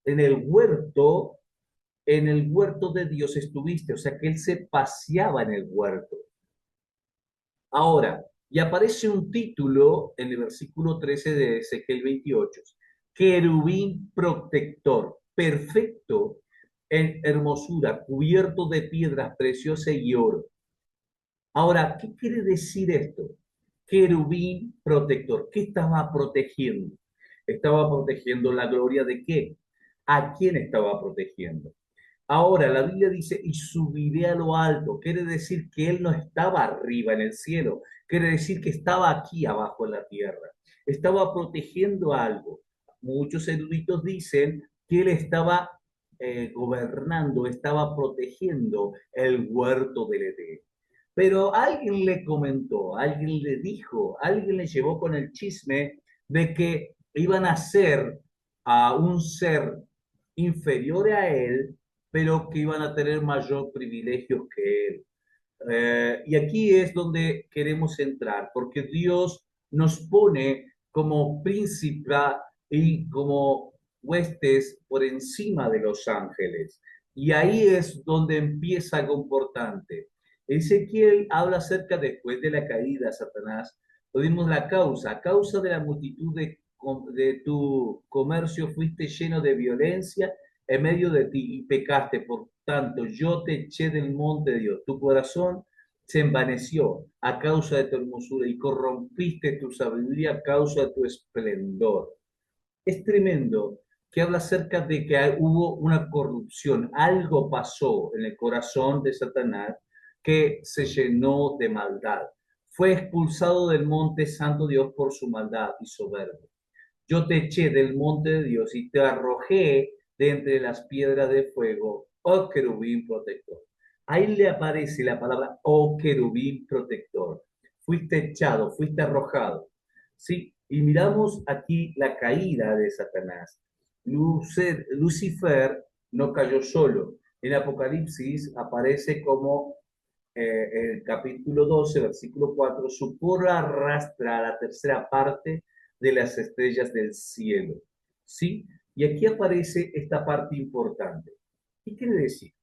En en el huerto de Dios estuviste, o sea que él se paseaba en el huerto. Ahora, y aparece un título en el versículo 13 de Ezequiel 28, querubín protector, perfecto en hermosura, cubierto de piedras preciosas y oro. Ahora, ¿qué quiere decir esto? Querubín protector. ¿Qué estaba protegiendo? Estaba protegiendo la gloria de qué? ¿A quién estaba protegiendo? Ahora, la Biblia dice, y subiré a lo alto. Quiere decir que él no estaba arriba en el cielo. Quiere decir que estaba aquí abajo en la tierra. Estaba protegiendo algo. Muchos eruditos dicen que él estaba gobernando, estaba protegiendo el huerto del Edén. Pero alguien le comentó, alguien le dijo, alguien le llevó con el chisme de que iban a ser a un ser inferior a él, pero que iban a tener mayor privilegios que él. Y aquí es donde queremos entrar, porque Dios nos pone como príncipe y como huestes por encima de los ángeles. Y ahí es donde empieza algo importante. Ezequiel habla acerca después de la caída de Satanás. Lo la causa. A causa de la multitud de tu comercio fuiste lleno de violencia en medio de ti y pecaste. Por tanto, yo te eché del monte de Dios. Tu corazón se envaneció a causa de tu hermosura y corrompiste tu sabiduría a causa de tu esplendor. Es tremendo que habla acerca de que hubo una corrupción, algo pasó en el corazón de Satanás que se llenó de maldad. Fue expulsado del monte santo Dios por su maldad y soberbia. Yo te eché del monte de Dios y te arrojé de entre las piedras de fuego, oh querubín protector. Ahí le aparece la palabra, oh querubín protector. Fuiste echado, fuiste arrojado. ¿Sí? Y miramos aquí la caída de Satanás. Lucifer no cayó solo. En Apocalipsis aparece como el capítulo 12, versículo 4, su porra arrastra a la tercera parte de las estrellas del cielo. ¿Sí? Y aquí aparece esta parte importante. ¿Qué quiere decir?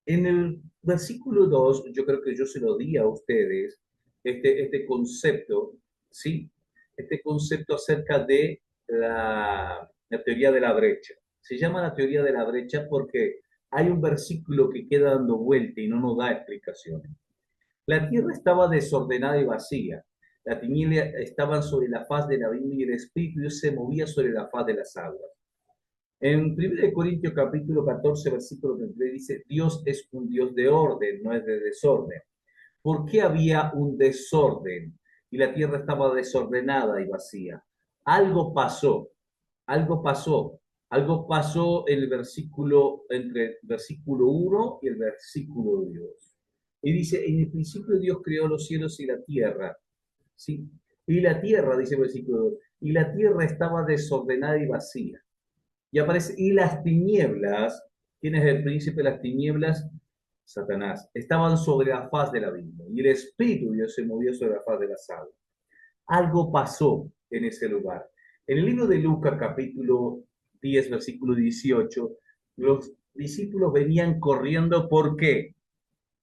En el versículo 2 yo creo que yo se lo di a ustedes, este concepto, ¿sí? Este concepto acerca de la teoría de la brecha. Se llama la teoría de la brecha porque hay un versículo que queda dando vuelta y no nos da explicaciones. La tierra estaba desordenada y vacía. La tiniebla estaban sobre la faz de la vida y el Espíritu Dios se movía sobre la faz de las aguas. En 1 Corintios capítulo 14, versículo 23 dice, Dios es un Dios de orden, no es de desorden. ¿Por qué había un desorden y la tierra estaba desordenada y vacía? Algo pasó, algo pasó, algo pasó en el versículo, entre el versículo 1 y el versículo 2. Y dice, en el principio Dios creó los cielos y la tierra, ¿sí? Y la tierra, dice el versículo 2, y la tierra estaba desordenada y vacía. Y aparece, y las tinieblas, ¿quién es el príncipe de las tinieblas? Satanás. Estaban sobre la faz de la vida. Y el Espíritu de Dios se movió sobre la faz de las aguas. Algo pasó en ese lugar. En el libro de Lucas, capítulo 10, versículo 18, los discípulos venían corriendo porque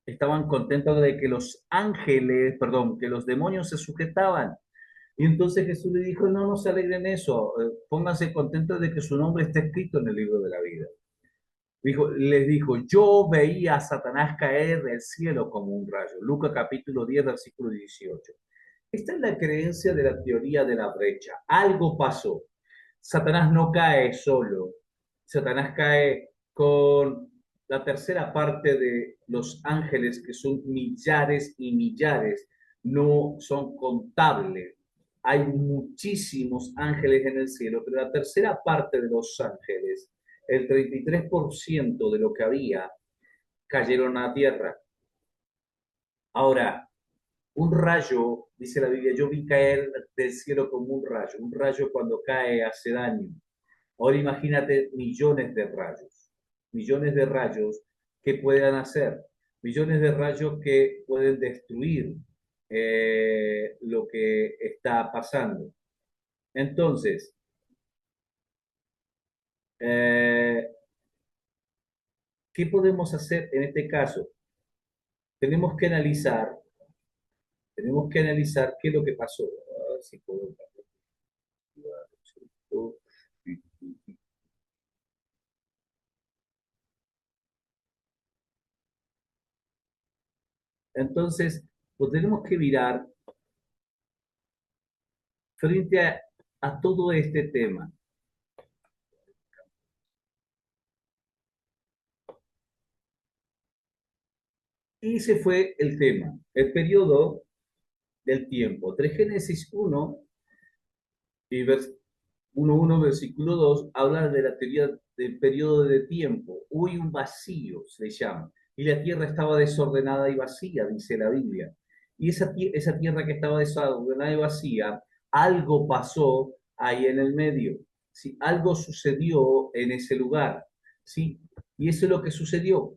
estaban contentos de que los ángeles, perdón, que los demonios se sujetaban. Y entonces Jesús le dijo, no, no se alegren eso, pónganse contentos de que su nombre está escrito en el libro de la vida. Les dijo, yo veía a Satanás caer del cielo como un rayo. Lucas capítulo 10, versículo 18. Esta es la creencia de la teoría de la brecha. Algo pasó. Satanás no cae solo. Satanás cae con la tercera parte de los ángeles, que son millares y millares, no son contables. Hay muchísimos ángeles en el cielo, pero la tercera parte de los ángeles, el 33% de lo que había, cayeron a tierra. Ahora, un rayo, dice la Biblia, yo vi caer del cielo como un rayo cuando cae hace daño. Ahora imagínate millones de rayos que puedan hacer, millones de rayos que pueden destruir lo que está pasando. Entonces, eh, ¿qué podemos hacer en este caso? Tenemos que analizar, tenemos que analizar qué es lo que pasó. A ver si puedo... Entonces, pues tenemos que mirar frente a todo este tema. Y ese fue el tema, el periodo del tiempo. Entre Génesis 1 y 1.1, versículo 2, habla de la teoría del periodo de tiempo. Hubo un vacío, se le llama, y la tierra estaba desordenada y vacía, dice la Biblia. Y esa tierra que estaba desordenada y vacía, algo pasó ahí en el medio. ¿Sí? Algo sucedió en ese lugar. ¿Sí? Y eso es lo que sucedió.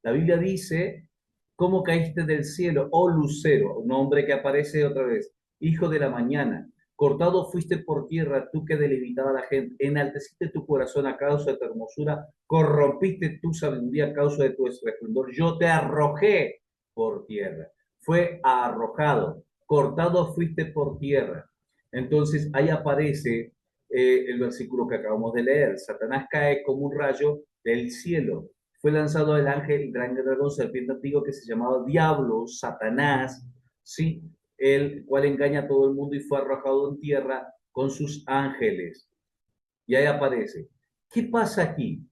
La Biblia dice, ¿cómo caíste del cielo, oh lucero? Un nombre que aparece otra vez, hijo de la mañana. Cortado fuiste por tierra, tú que deleitaba a la gente. Enalteciste tu corazón a causa de tu hermosura. Corrompiste tu sabiduría a causa de tu esplendor. Yo te arrojé por tierra. Fue arrojado. Cortado fuiste por tierra. Entonces ahí aparece el versículo que acabamos de leer. Satanás cae como un rayo del cielo. Fue lanzado el ángel, el gran dragón, serpiente antiguo que se llamaba Diablo, Satanás, ¿sí? El cual engaña a todo el mundo y fue arrojado en tierra con sus ángeles. Y ahí aparece. ¿Qué pasa aquí?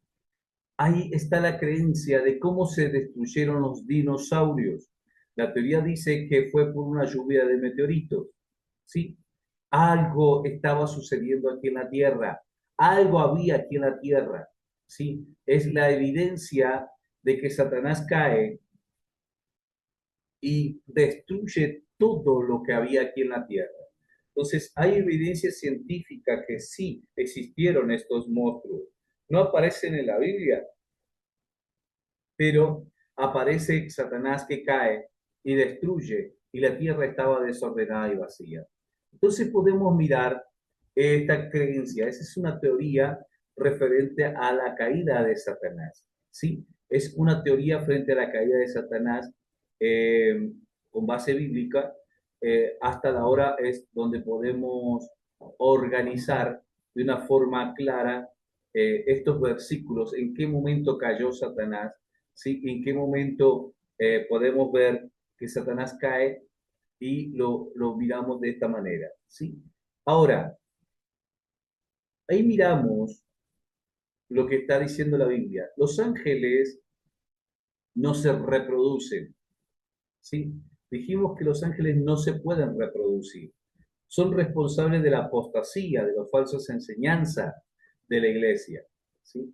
Ahí está la creencia de cómo se destruyeron los dinosaurios. La teoría dice que fue por una lluvia de meteoritos. ¿Sí? Algo estaba sucediendo aquí en la Tierra. Algo había aquí en la Tierra. ¿Sí? Es la evidencia de que Satanás cae y destruye todo lo que había aquí en la Tierra. Entonces, hay evidencia científica que sí existieron estos monstruos. No aparecen en la Biblia, pero aparece Satanás que cae y destruye y la tierra estaba desordenada y vacía. Entonces podemos mirar esta creencia. Esa es una teoría referente a la caída de Satanás. ¿Sí? Es una teoría frente a la caída de Satanás eh, con base bíblica. Hasta la hora es donde podemos organizar de una forma clara estos versículos, en qué momento cayó Satanás, ¿sí? En qué momento podemos ver que Satanás cae y lo miramos de esta manera, ¿sí? Ahora, ahí miramos lo que está diciendo la Biblia. Los ángeles no se reproducen, ¿sí? Dijimos que los ángeles no se pueden reproducir. Son responsables de la apostasía, de las falsas enseñanzas de la iglesia, ¿sí?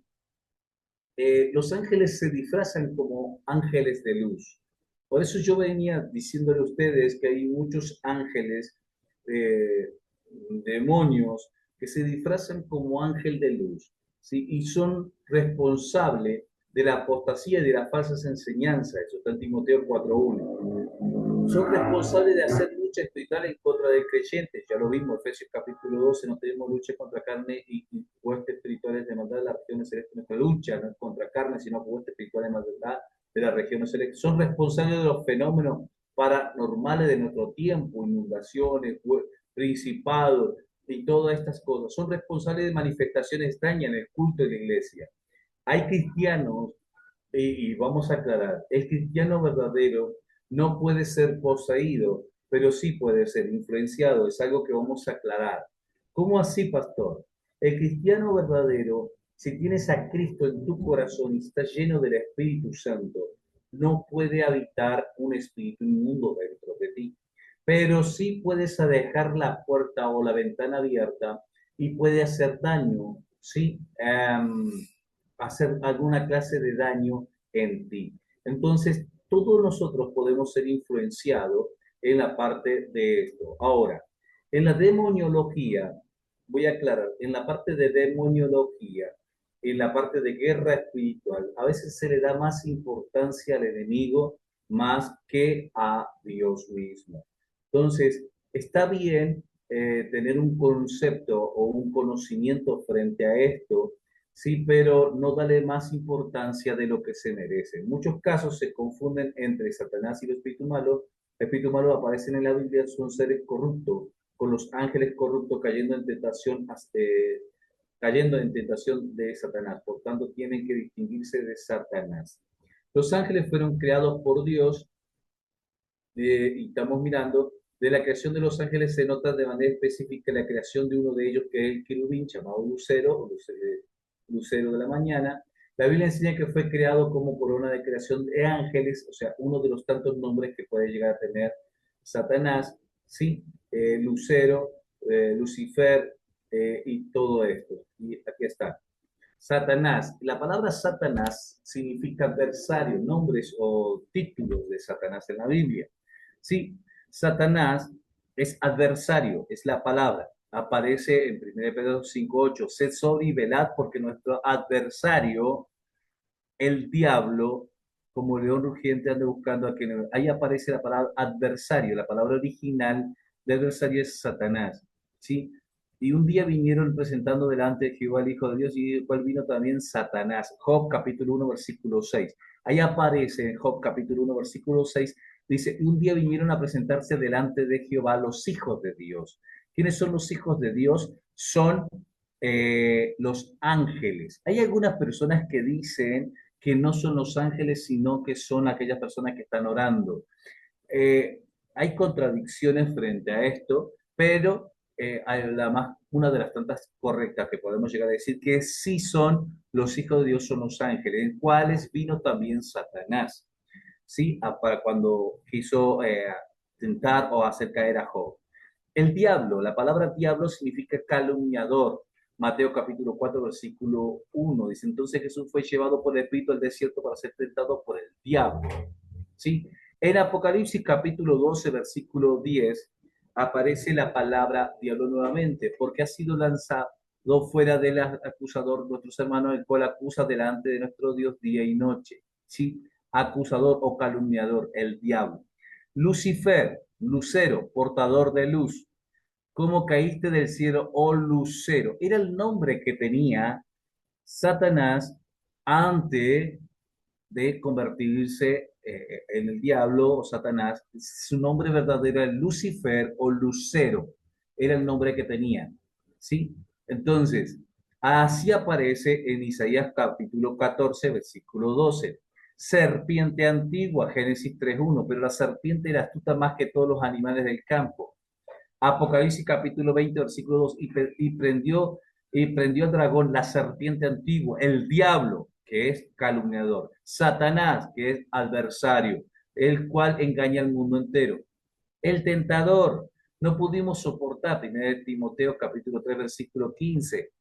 Los ángeles se disfrazan como ángeles de luz. Por eso yo venía diciéndole a ustedes que hay muchos ángeles, eh, demonios, que se disfrazan como ángel de luz, ¿sí? Y son responsables de la apostasía y de las falsas enseñanzas. Eso está en Timoteo 4.1. Son responsables de hacer lucha espiritual en contra del creyente. Ya lo vimos, Efesios capítulo 12, no tenemos lucha contra carne y huestes espirituales de maldad de las regiones celestes. Nuestra lucha no es contra carne, sino con huestes espirituales de maldad de las regiones celestes. Son responsables de los fenómenos paranormales de nuestro tiempo, inundaciones, principados y todas estas cosas. Son responsables de manifestaciones extrañas en el culto de la iglesia. Hay cristianos, y vamos a aclarar, el cristiano verdadero no puede ser poseído, pero sí puede ser influenciado. Es algo que vamos a aclarar. ¿Cómo así, pastor? El cristiano verdadero, si tienes a Cristo en tu corazón y está lleno del Espíritu Santo, no puede habitar un espíritu inmundo dentro de ti. Pero sí puedes dejar la puerta o la ventana abierta y puede hacer daño, ¿sí? Hacer alguna clase de daño en ti. Entonces, todos nosotros podemos ser influenciados en la parte de esto. Ahora, en la demoniología, voy a aclarar, en la parte de demoniología, en la parte de guerra espiritual, a veces se le da más importancia al enemigo más que a Dios mismo. Entonces, está bien tener un concepto o un conocimiento frente a esto, sí, pero no darle más importancia de lo que se merece. En muchos casos se confunden entre Satanás y el espíritu malo. El espíritu malo aparecen en la Biblia, son seres corruptos, con los ángeles corruptos cayendo en tentación de Satanás. Por tanto, tienen que distinguirse de Satanás. Los ángeles fueron creados por Dios y estamos mirando, de la creación de los ángeles se nota de manera específica la creación de uno de ellos, que es el querubín, llamado Lucero, o Lucero de la mañana. La Biblia enseña que fue creado como corona de creación de ángeles, o sea, uno de los tantos nombres que puede llegar a tener Satanás, ¿sí? Lucero, Lucifer y todo esto. Y aquí está. Satanás. La palabra Satanás significa adversario, nombres o títulos de Satanás en la Biblia. Sí, Satanás es adversario, es la palabra. Aparece en 1 Pedro 5:8. Sed sobri y velad porque nuestro adversario, el diablo, como león rugiente, anda buscando a quien. Ahí aparece la palabra adversario. La palabra original de adversario es Satanás. ¿Sí? Y un día vinieron presentando delante de Jehová el Hijo de Dios, y cual vino también Satanás. Job capítulo 1, versículo 6. Ahí aparece en Job capítulo 1, versículo 6, dice, y un día vinieron a presentarse delante de Jehová los hijos de Dios. ¿Quiénes son los hijos de Dios? Son los ángeles. Hay algunas personas que dicen que no son los ángeles, sino que son aquellas personas que están orando. Hay contradicciones frente a esto, pero una de las tantas correctas que podemos llegar a decir que sí son los hijos de Dios, son los ángeles, en cuales vino también Satanás, ¿sí? Para cuando quiso tentar o hacer caer a Job. El diablo, la palabra diablo significa calumniador. Mateo capítulo 4, versículo 1 dice, entonces Jesús fue llevado por el Espíritu al desierto para ser tentado por el diablo. ¿Sí? En Apocalipsis capítulo 12, versículo 10, aparece la palabra diablo nuevamente, porque ha sido lanzado fuera del acusador, nuestros hermanos, el cual acusa delante de nuestro Dios día y noche. ¿Sí? Acusador o calumniador, el diablo. Lucifer, lucero, portador de luz. ¿Cómo caíste del cielo, oh lucero? Era el nombre que tenía Satanás antes de convertirse en el diablo o Satanás. Su nombre verdadero era Lucifer o Lucero. Era el nombre que tenía. ¿Sí? Entonces, así aparece en Isaías capítulo 14, versículo 12. Serpiente antigua, Génesis 3:1, pero la serpiente era astuta más que todos los animales del campo. Apocalipsis capítulo 20, versículo 2, y prendió el dragón, la serpiente antigua, el diablo, que es calumniador, Satanás, que es adversario, el cual engaña al mundo entero. El tentador, no pudimos soportar, 1 Timoteo capítulo 3, versículo 15,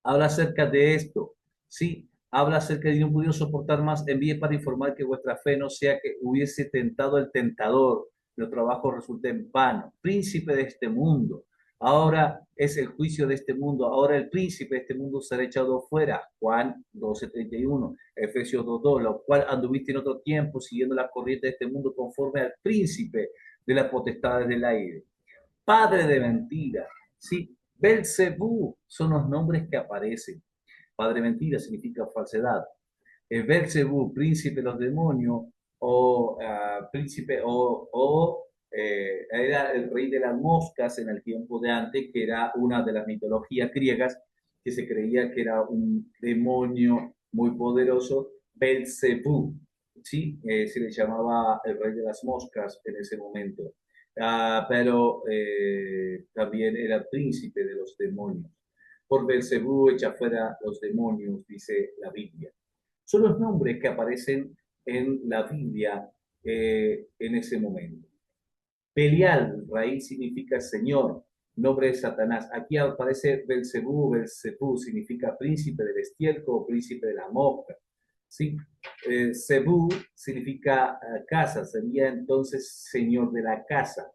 habla acerca de esto, sí, habla acerca de no pudieron soportar más, envíe para informar que vuestra fe no sea que hubiese tentado el tentador, el trabajo resulte en vano, príncipe de este mundo. Ahora es el juicio de este mundo, ahora el príncipe de este mundo será echado fuera. Juan 12:31, Efesios 2:2, lo cual anduviste en otro tiempo siguiendo la corriente de este mundo conforme al príncipe de las potestades del aire. Padre de mentira, ¿sí? Belcebú son los nombres que aparecen. Padre mentira significa falsedad. Belcebú, príncipe de los demonios, o príncipe, o Era el rey de las moscas en el tiempo de antes, que era una de las mitologías griegas, que se creía que era un demonio muy poderoso, Belcebú, ¿sí? Se le llamaba el rey de las moscas en ese momento. Pero también era príncipe de los demonios. Por Belcebú echa fuera los demonios, dice la Biblia. Son los nombres que aparecen en la Biblia en ese momento. Belial, raíz significa señor, nombre de Satanás. Aquí aparece Belcebú, Belcebú significa príncipe del estiércol o príncipe de la mosca. ¿Sí? Cebú significa casa, sería entonces señor de la casa.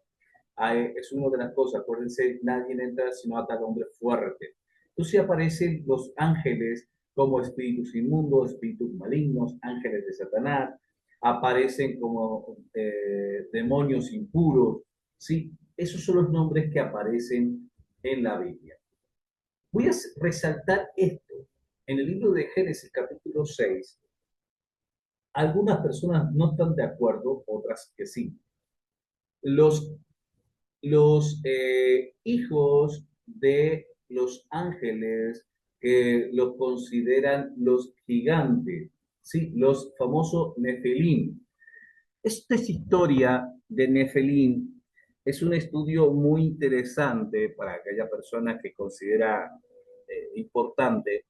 Es una de las cosas, acuérdense, nadie entra sino a tal hombre fuerte. Entonces aparecen los ángeles como espíritus inmundos, espíritus malignos, ángeles de Satanás, aparecen como demonios impuros, ¿sí? Esos son los nombres que aparecen en la Biblia. Voy a resaltar esto. En el libro de Génesis capítulo 6, algunas personas no están de acuerdo, otras que sí. Los hijos de los ángeles que los consideran los gigantes, ¿sí? Los famosos Nefelim. Esta es historia de Nefelim, es un estudio muy interesante para aquella persona que considera importante,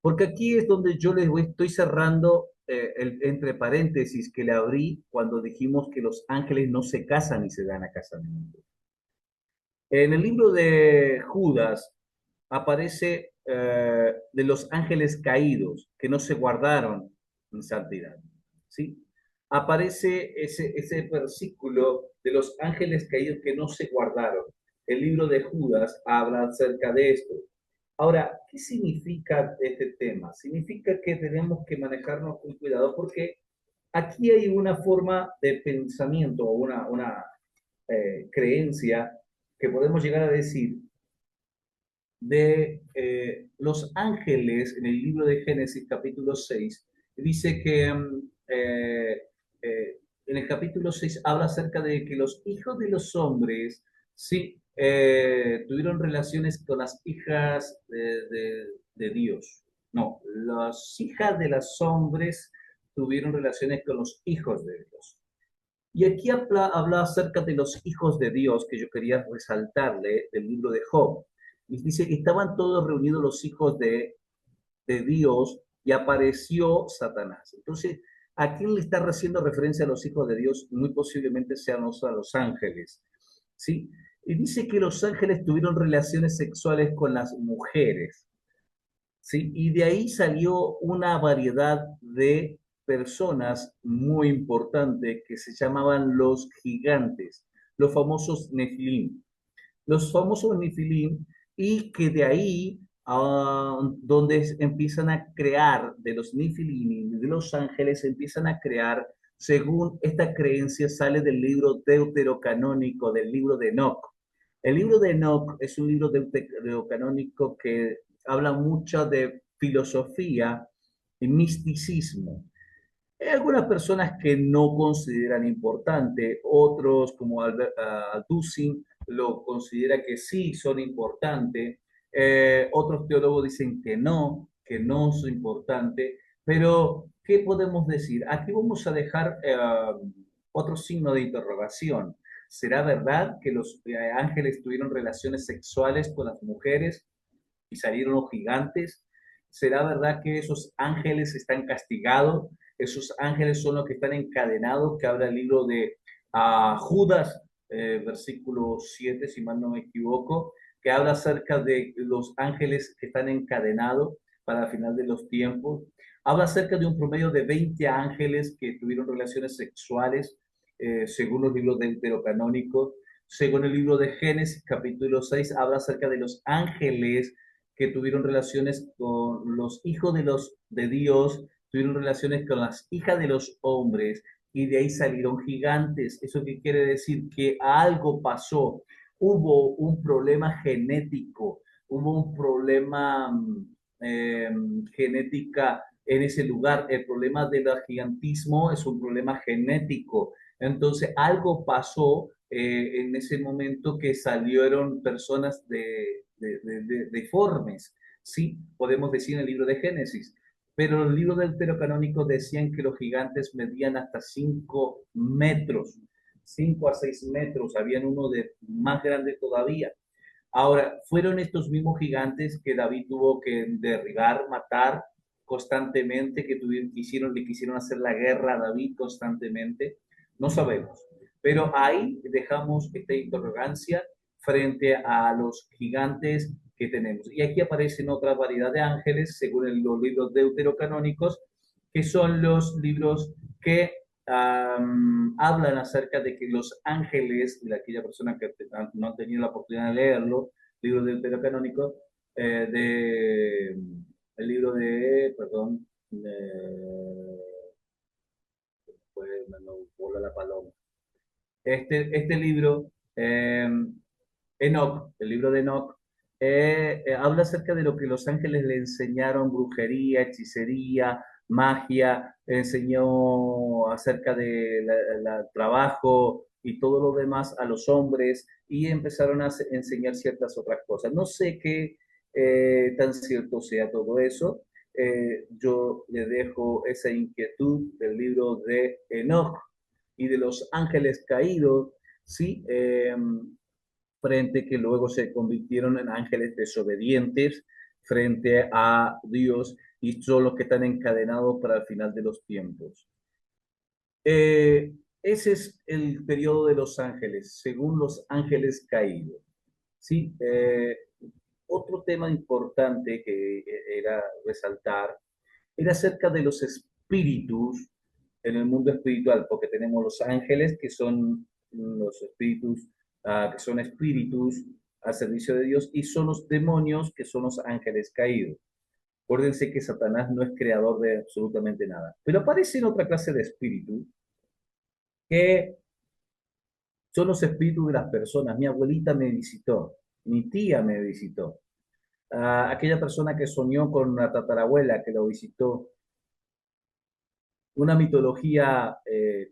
porque aquí es donde yo estoy cerrando entre paréntesis que le abrí cuando dijimos que los ángeles no se casan y se dan a casamiento. En el libro de Judas aparece de los ángeles caídos que no se guardaron en santidad. ¿Sí? Aparece ese versículo de los ángeles caídos que no se guardaron. El libro de Judas habla acerca de esto. Ahora, ¿qué significa este tema? Significa que tenemos que manejarnos con cuidado porque aquí hay una forma de pensamiento o una creencia que podemos llegar a decir de los ángeles en el libro de Génesis capítulo 6 dice que en el capítulo 6 habla acerca de que los hijos de los hombres sí tuvieron relaciones con las hijas de Dios. No, las hijas de los hombres tuvieron relaciones con los hijos de Dios. Y aquí habla acerca de los hijos de Dios que yo quería resaltarle del libro de Job. Y dice que estaban todos reunidos los hijos de Dios y apareció Satanás. Entonces, ¿a quién le está haciendo referencia a los hijos de Dios? Muy posiblemente sean los ángeles. ¿Sí? Y dice que los ángeles tuvieron relaciones sexuales con las mujeres. ¿Sí? Y de ahí salió una variedad de personas muy importantes que se llamaban los gigantes, los famosos Nefilim. Los famosos Nefilim, y que de ahí donde empiezan a crear, de los Nefilim y de los ángeles, empiezan a crear, según esta creencia sale del libro deuterocanónico, del libro de Enoch. El libro de Enoch es un libro deuterocanónico que habla mucho de filosofía y misticismo. Hay algunas personas que no consideran importante, otros como Albert Dusin lo considera que sí son importantes, otros teólogos dicen que no son importantes, pero ¿qué podemos decir? Aquí vamos a dejar otro signo de interrogación. ¿Será verdad que los ángeles tuvieron relaciones sexuales con las mujeres y salieron los gigantes? ¿Será verdad que esos ángeles están castigados? Esos ángeles son los que están encadenados, que habla el libro de Judas, versículo 7, si mal no me equivoco, que habla acerca de los ángeles que están encadenados para el final de los tiempos. Habla acerca de un promedio de 20 ángeles que tuvieron relaciones sexuales, según los libros deuterocanónicos. Según el libro de Génesis, capítulo 6, habla acerca de los ángeles que tuvieron relaciones con los hijos de Dios, tuvieron relaciones con las hijas de los hombres y de ahí salieron gigantes. ¿Eso qué quiere decir? Que algo pasó, hubo un problema genético, hubo un problema genética en ese lugar. El problema del gigantismo es un problema genético. Entonces algo pasó en ese momento que salieron personas deformes, sí, podemos decir en el libro de Génesis, pero los libros deuterocanónicos decían que los gigantes medían hasta 5 metros, 5 a 6 metros, habían uno de más grande todavía. Ahora, fueron estos mismos gigantes que David tuvo que derribar, matar constantemente, que le quisieron hacer la guerra a David constantemente. No sabemos. Pero ahí dejamos esta interrogancia frente a los gigantes que tenemos. Y aquí aparecen otra variedad de ángeles, según los libros deuterocanónicos, que son los libros que hablan acerca de que los ángeles, de aquella persona que no han tenido la oportunidad de leerlo, libro del deuterocanónico, el libro de, perdón, pues me lo voló la paloma. Este libro, Enoch, el libro de Enoch, habla acerca de lo que los ángeles le enseñaron, brujería, hechicería, magia, enseñó acerca de trabajo y todo lo demás a los hombres y empezaron a enseñar ciertas otras cosas. No sé qué tan cierto sea todo eso. Yo le dejo esa inquietud del libro de Enoch y de los ángeles caídos, ¿sí? Frente que luego se convirtieron en ángeles desobedientes frente a Dios y son los que están encadenados para el final de los tiempos. Ese es el periodo de los ángeles, según los ángeles caídos. ¿Sí? Otro tema importante que era resaltar era acerca de los espíritus en el mundo espiritual, porque tenemos los ángeles, que son los espíritus, que son espíritus al servicio de Dios, y son los demonios, que son los ángeles caídos. Acuérdense que Satanás no es creador de absolutamente nada. Pero aparecen otra clase de espíritus que son los espíritus de las personas. Mi abuelita me visitó, mi tía me visitó, aquella persona que soñó con una tatarabuela que lo visitó, una mitología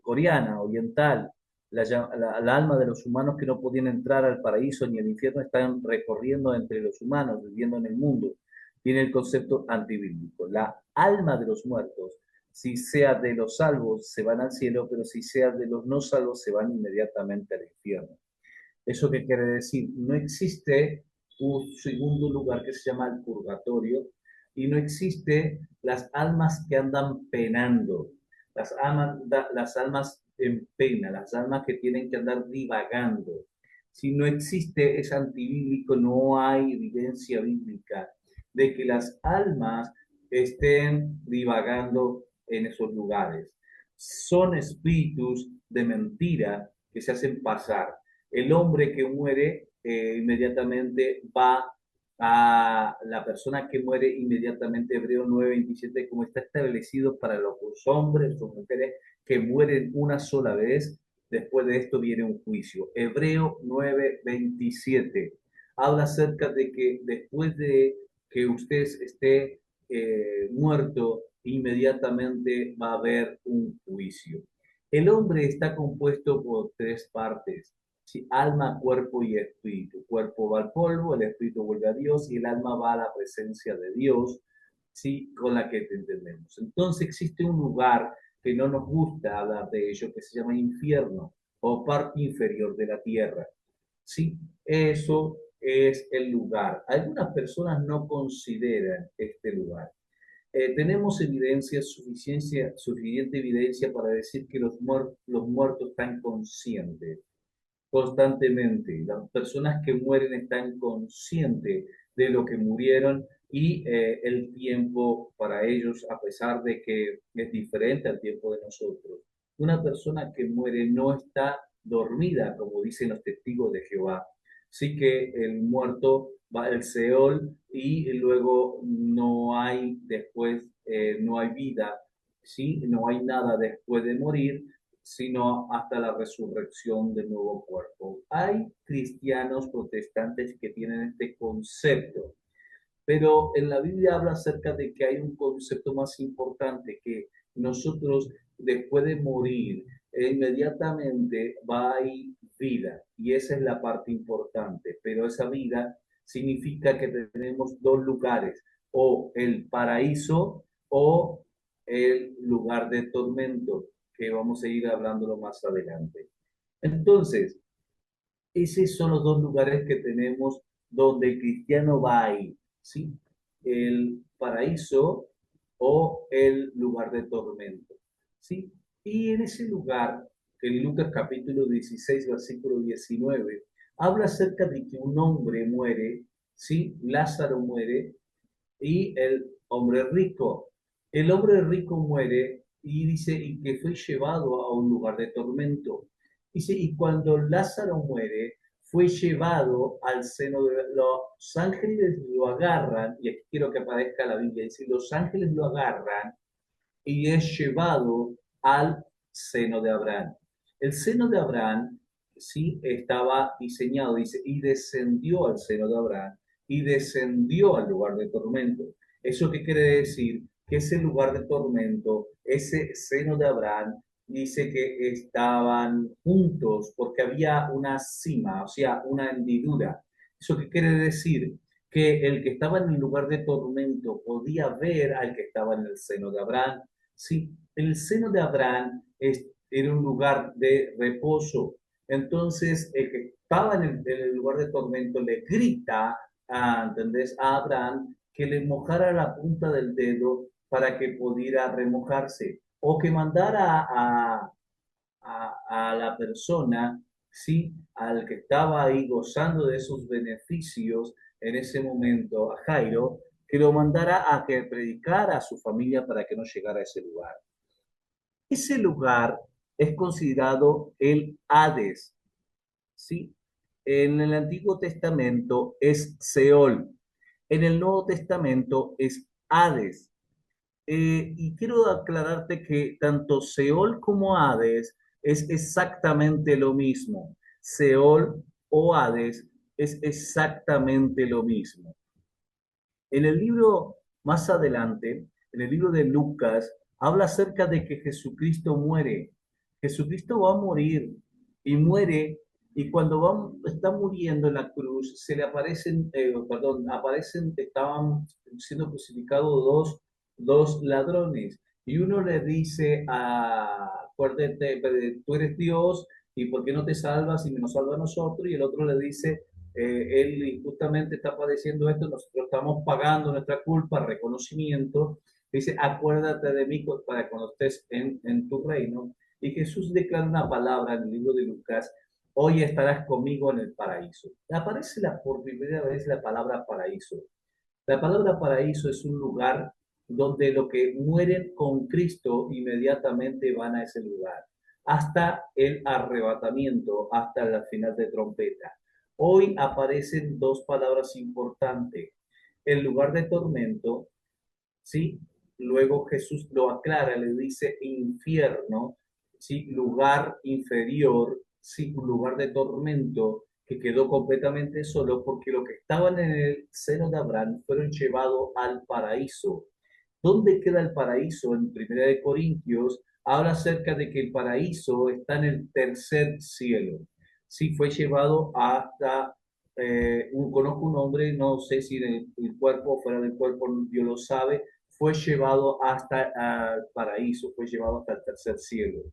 coreana, oriental, la alma de los humanos que no podían entrar al paraíso ni al infierno están recorriendo entre los humanos, viviendo en el mundo. Tiene el concepto antibíblico. La alma de los muertos, si sea de los salvos, se van al cielo, pero si sea de los no salvos, se van inmediatamente al infierno. ¿Eso qué quiere decir? No existe un segundo lugar que se llama el purgatorio y no existe las almas que andan penando, las almas en pena, las almas que tienen que andar divagando. Si no existe, es antibíblico, no hay evidencia bíblica de que las almas estén divagando en esos lugares. Son espíritus de mentira que se hacen pasar. El hombre que muere inmediatamente va a la persona que muere inmediatamente, Hebreo 9:27, como está establecido para los hombres o mujeres que mueren una sola vez, después de esto viene un juicio. Hebreo 9:27 habla acerca de que después de que usted esté muerto, inmediatamente va a haber un juicio. El hombre está compuesto por tres partes: ¿sí? Alma, cuerpo y espíritu. Cuerpo va al polvo, el espíritu vuelve a Dios y el alma va a la presencia de Dios, ¿sí? Con la que te entendemos. Entonces existe un lugar que no nos gusta hablar de ello, que se llama infierno o parte inferior de la tierra. ¿Sí? Eso es el lugar. Algunas personas no consideran este lugar. Tenemos suficiente evidencia para decir que los muertos están conscientes constantemente. Las personas que mueren están conscientes de lo que murieron y el tiempo para ellos, a pesar de que es diferente al tiempo de nosotros. Una persona que muere no está dormida, como dicen los testigos de Jehová. Sí que el muerto va al Seol y luego no hay después, no hay vida, ¿sí? No hay nada después de morir, sino hasta la resurrección del nuevo cuerpo. Hay cristianos protestantes que tienen este concepto, pero en la Biblia habla acerca de que hay un concepto más importante, que nosotros después de morir, inmediatamente va a ir vida, y esa es la parte importante, pero esa vida significa que tenemos dos lugares, o el paraíso o el lugar de tormento, que vamos a ir hablándolo más adelante. Entonces, esos son los dos lugares que tenemos donde el cristiano va a ir, ¿sí? El paraíso o el lugar de tormento, ¿sí? Y en ese lugar, en Lucas capítulo 16, versículo 19, habla acerca de que un hombre muere, ¿sí? Lázaro muere y el hombre rico. El hombre rico muere y dice, y que fue llevado a un lugar de tormento. Dice, y cuando Lázaro muere, fue llevado al seno de los ángeles, lo agarran, y aquí quiero que aparezca la Biblia, dice, los ángeles lo agarran y es llevado al seno de Abraham. El seno de Abraham, sí, estaba diseñado, dice, y descendió al seno de Abraham y descendió al lugar de tormento. ¿Eso qué quiere decir? Que ese lugar de tormento, ese seno de Abraham, dice que estaban juntos porque había una cima, o sea, una hendidura. ¿Eso qué quiere decir? Que el que estaba en el lugar de tormento podía ver al que estaba en el seno de Abraham. Sí, el seno de Abraham era un lugar de reposo. Entonces, el que estaba en el lugar de tormento le grita ¿entendés? A Abraham que le mojara la punta del dedo para que pudiera remojarse o que mandara a la persona, ¿sí? Al que estaba ahí gozando de esos beneficios en ese momento, a Jairo, que lo mandara a que predicara a su familia para que no llegara a ese lugar. Ese lugar es considerado el Hades, ¿sí? En el Antiguo Testamento es Seol, en el Nuevo Testamento es Hades. Y quiero aclararte que tanto Seol como Hades es exactamente lo mismo. Seol o Hades es exactamente lo mismo. En el libro más adelante, en el libro de Lucas, habla acerca de que Jesucristo muere. Jesucristo va a morir y muere, y cuando está muriendo en la cruz, se le aparecen, estaban siendo crucificados dos ladrones, y uno le dice, acuérdate, tú eres Dios, y ¿por qué no te salvas y nos salva a nosotros? Y el otro le dice, él injustamente está padeciendo esto, nosotros estamos pagando nuestra culpa, reconocimiento. Dice, acuérdate de mí para cuando estés en tu reino. Y Jesús declara una palabra en el libro de Lucas, hoy estarás conmigo en el paraíso. Aparece por primera vez la palabra paraíso. La palabra paraíso es un lugar donde los que mueren con Cristo inmediatamente van a ese lugar, hasta el arrebatamiento, hasta la final de trompeta. Hoy aparecen dos palabras importantes. El lugar de tormento, ¿sí? Luego Jesús lo aclara, le dice infierno, ¿sí? Lugar inferior, ¿sí? Un lugar de tormento que quedó completamente solo porque los que estaban en el seno de Abraham fueron llevados al paraíso. ¿Dónde queda el paraíso? En Primera de Corintios habla acerca de que el paraíso está en el tercer cielo. Sí, fue llevado hasta, conozco un hombre, no sé si en el cuerpo o fuera del cuerpo, Dios lo sabe, fue llevado hasta el paraíso, fue llevado hasta el tercer cielo.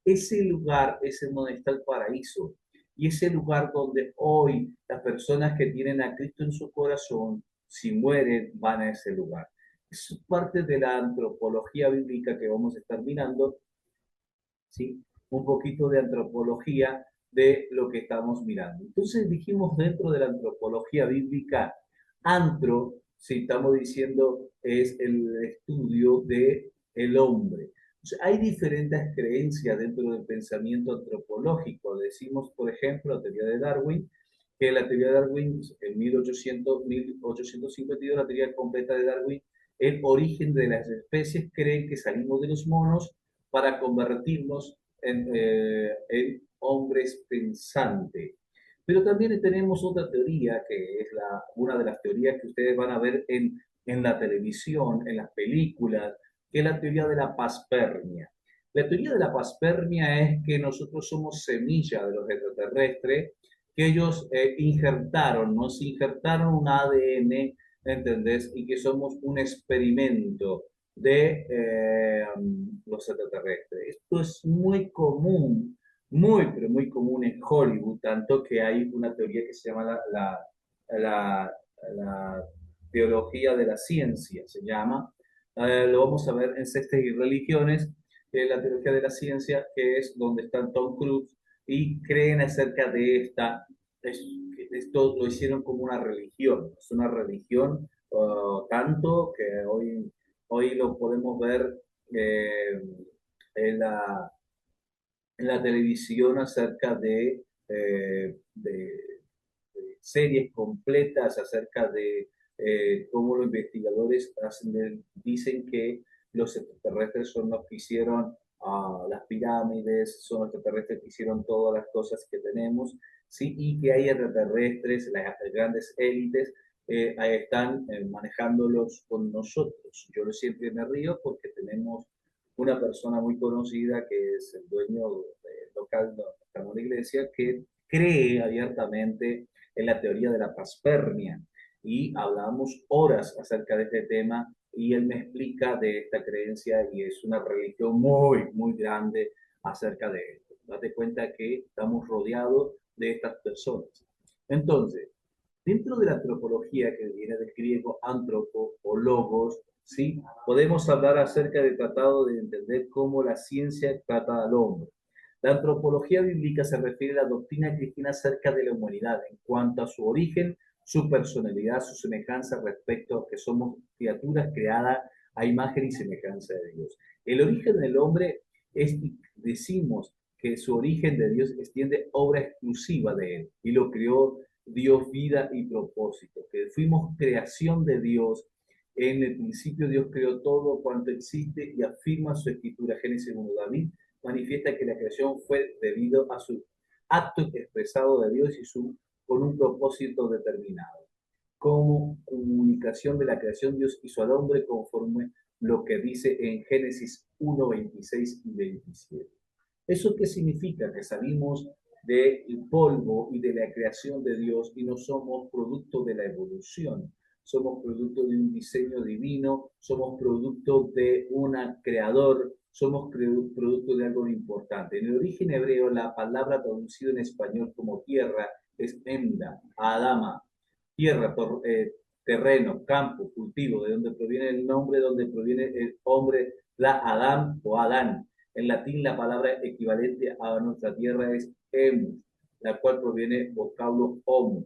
Ese lugar es en donde está el paraíso. Y ese lugar donde hoy las personas que tienen a Cristo en su corazón, si mueren, van a ese lugar. Es parte de la antropología bíblica que vamos a estar mirando, ¿sí? Un poquito de antropología de lo que estamos mirando. Entonces dijimos dentro de la antropología bíblica, antro, si estamos diciendo, es el estudio de el hombre. O sea, hay diferentes creencias dentro del pensamiento antropológico. Decimos, por ejemplo, la teoría de Darwin, que la teoría de Darwin, en 1852, la teoría completa de Darwin, el origen de las especies, creen que salimos de los monos para convertirnos en hombres pensantes. Pero también tenemos otra teoría, que es una de las teorías que ustedes van a ver en la televisión, en las películas, que es la teoría de la paspermia. La teoría de la paspermia es que nosotros somos semilla de los extraterrestres, que ellos nos injertaron un ADN, ¿entendés? Y que somos un experimento de los extraterrestres. Esto es muy común, muy, pero muy común en Hollywood, tanto que hay una teoría que se llama la, la teología de la ciencia, se llama. Lo vamos a ver en Sextas y Religiones, la teología de la ciencia, que es donde está Tom Cruise, y creen acerca de esto lo hicieron como una religión, es una religión tanto que hoy lo podemos ver eh, en la televisión acerca de series completas acerca de cómo los investigadores dicen que los extraterrestres son los que hicieron las pirámides, son los extraterrestres que hicieron todas las cosas que tenemos, ¿sí? Y que hay extraterrestres, las grandes élites, están manejándolos con nosotros. Yo siempre me río porque tenemos una persona muy conocida que es el dueño local donde estamos en la iglesia, que cree abiertamente en la teoría de la paspermia y hablamos horas acerca de este tema y él me explica de esta creencia y es una religión muy, muy grande acerca de esto. Date cuenta que estamos rodeados de estas personas. Entonces, dentro de la antropología que viene del griego antropo o logos, ¿sí? Podemos hablar acerca del tratado de entender cómo la ciencia trata al hombre. La antropología bíblica se refiere a la doctrina cristiana acerca de la humanidad en cuanto a su origen, su personalidad, su semejanza respecto a que somos criaturas creadas a imagen y semejanza de Dios. El origen del hombre es, decimos, que su origen de Dios extiende obra exclusiva de él y lo creó Dios vida y propósito, que fuimos creación de Dios. En el principio Dios creó todo cuanto existe y afirma su escritura. Génesis 1. David manifiesta que la creación fue debido a su acto expresado de Dios y con un propósito determinado. Como comunicación de la creación, Dios hizo al hombre conforme lo que dice en Génesis 1, 26 y 27. ¿Eso qué significa? Que salimos del polvo y de la creación de Dios y no somos producto de la evolución. Somos producto de un diseño divino, somos producto de un creador, somos producto de algo importante. En el origen hebreo, la palabra traducida en español como tierra es emda, adama, tierra, terreno, campo, cultivo, de donde proviene el nombre, donde proviene el hombre, la Adán o Adán. En latín la palabra equivalente a nuestra tierra es emus, la cual proviene del vocablo homo.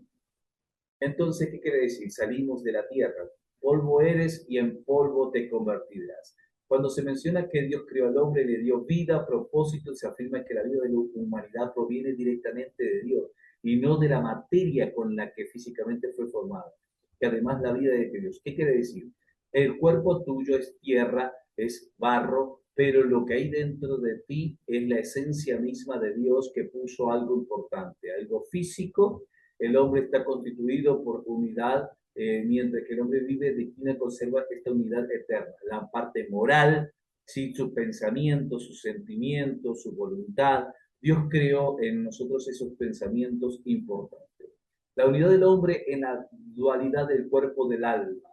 Entonces, ¿qué quiere decir? Salimos de la tierra. Polvo eres y en polvo te convertirás. Cuando se menciona que Dios creó al hombre, le dio vida, propósito, se afirma que la vida de la humanidad proviene directamente de Dios y no de la materia con la que físicamente fue formada. Que además la vida es de Dios. ¿Qué quiere decir? El cuerpo tuyo es tierra, es barro, pero lo que hay dentro de ti es la esencia misma de Dios que puso algo importante, algo físico. El hombre está constituido por unidad, mientras que el hombre vive, destina a conservar esta unidad eterna. La parte moral, ¿sí? Sus pensamientos, sus sentimientos, su voluntad. Dios creó en nosotros esos pensamientos importantes. La unidad del hombre en la dualidad del cuerpo del alma.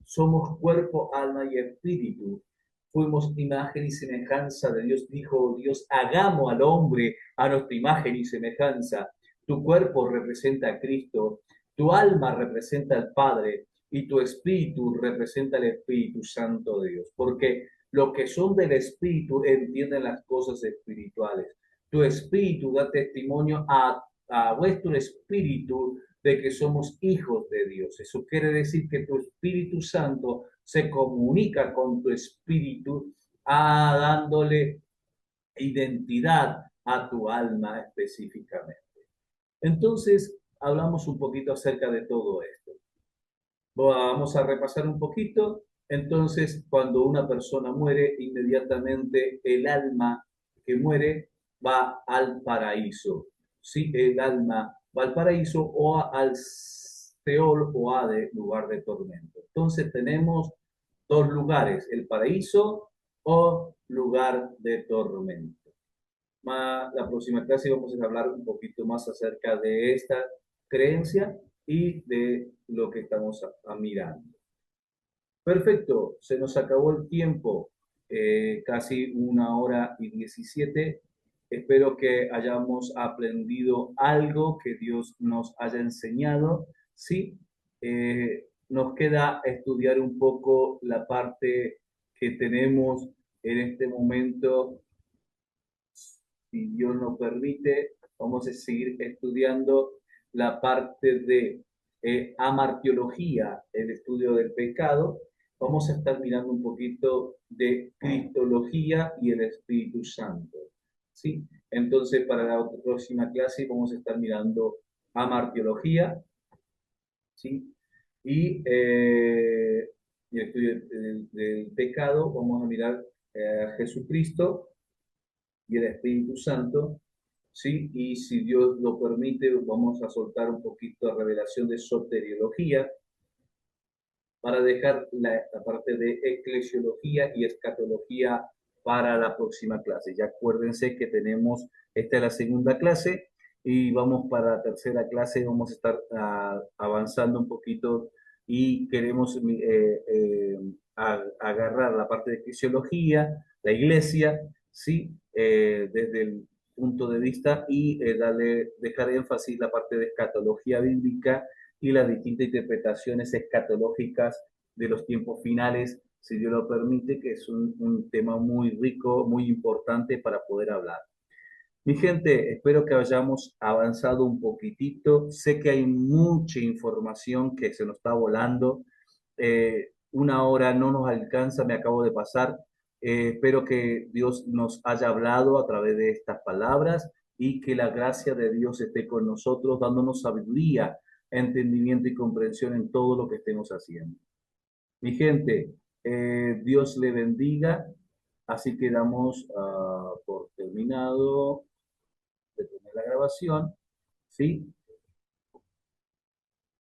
Somos cuerpo, alma y espíritu. Fuimos imagen y semejanza de Dios. Dijo Dios, hagamos al hombre a nuestra imagen y semejanza. Tu cuerpo representa a Cristo, tu alma representa al Padre y tu espíritu representa al Espíritu Santo de Dios. Porque los que son del Espíritu entienden las cosas espirituales. Tu espíritu da testimonio a vuestro espíritu de que somos hijos de Dios. Eso quiere decir que tu Espíritu Santo se comunica con tu espíritu, dándole identidad a tu alma específicamente. Entonces, hablamos un poquito acerca de todo esto. Vamos a repasar un poquito. Entonces, cuando una persona muere, inmediatamente el alma que muere va al paraíso. ¿Sí? El alma va al paraíso o al Seol o Hades, lugar de tormento. Entonces tenemos dos lugares, el paraíso o lugar de tormento. La próxima clase vamos a hablar un poquito más acerca de esta creencia y de lo que estamos mirando. Perfecto, se nos acabó el tiempo, casi 1 hora y 17. Espero que hayamos aprendido algo, que Dios nos haya enseñado. Sí, nos queda estudiar un poco la parte que tenemos en este momento. Si Dios nos permite, vamos a seguir estudiando la parte de amartiología, el estudio del pecado. Vamos a estar mirando un poquito de cristología y el Espíritu Santo. ¿Sí? Entonces, para la próxima clase vamos a estar mirando amartiología, ¿sí? Y el estudio del pecado, vamos a mirar a Jesucristo y el Espíritu Santo, ¿sí? Y si Dios lo permite, vamos a soltar un poquito de revelación de soteriología para dejar la parte de eclesiología y escatología para la próxima clase. Ya acuérdense que tenemos, esta es la segunda clase y vamos para la tercera clase, vamos a estar avanzando un poquito y queremos agarrar la parte de eclesiología, la iglesia, ¿sí? Desde el punto de vista y dejar énfasis la parte de escatología bíblica y las distintas interpretaciones escatológicas de los tiempos finales, si Dios lo permite, que es un tema muy rico, muy importante para poder hablar. Mi gente, espero que hayamos avanzado un poquitito. Sé que hay mucha información que se nos está volando. 1 hora no nos alcanza, me acabo de pasar. Espero que Dios nos haya hablado a través de estas palabras y que la gracia de Dios esté con nosotros, dándonos sabiduría, entendimiento y comprensión en todo lo que estemos haciendo. Mi gente, Dios le bendiga. Así que damos por terminado de tener la grabación, ¿sí?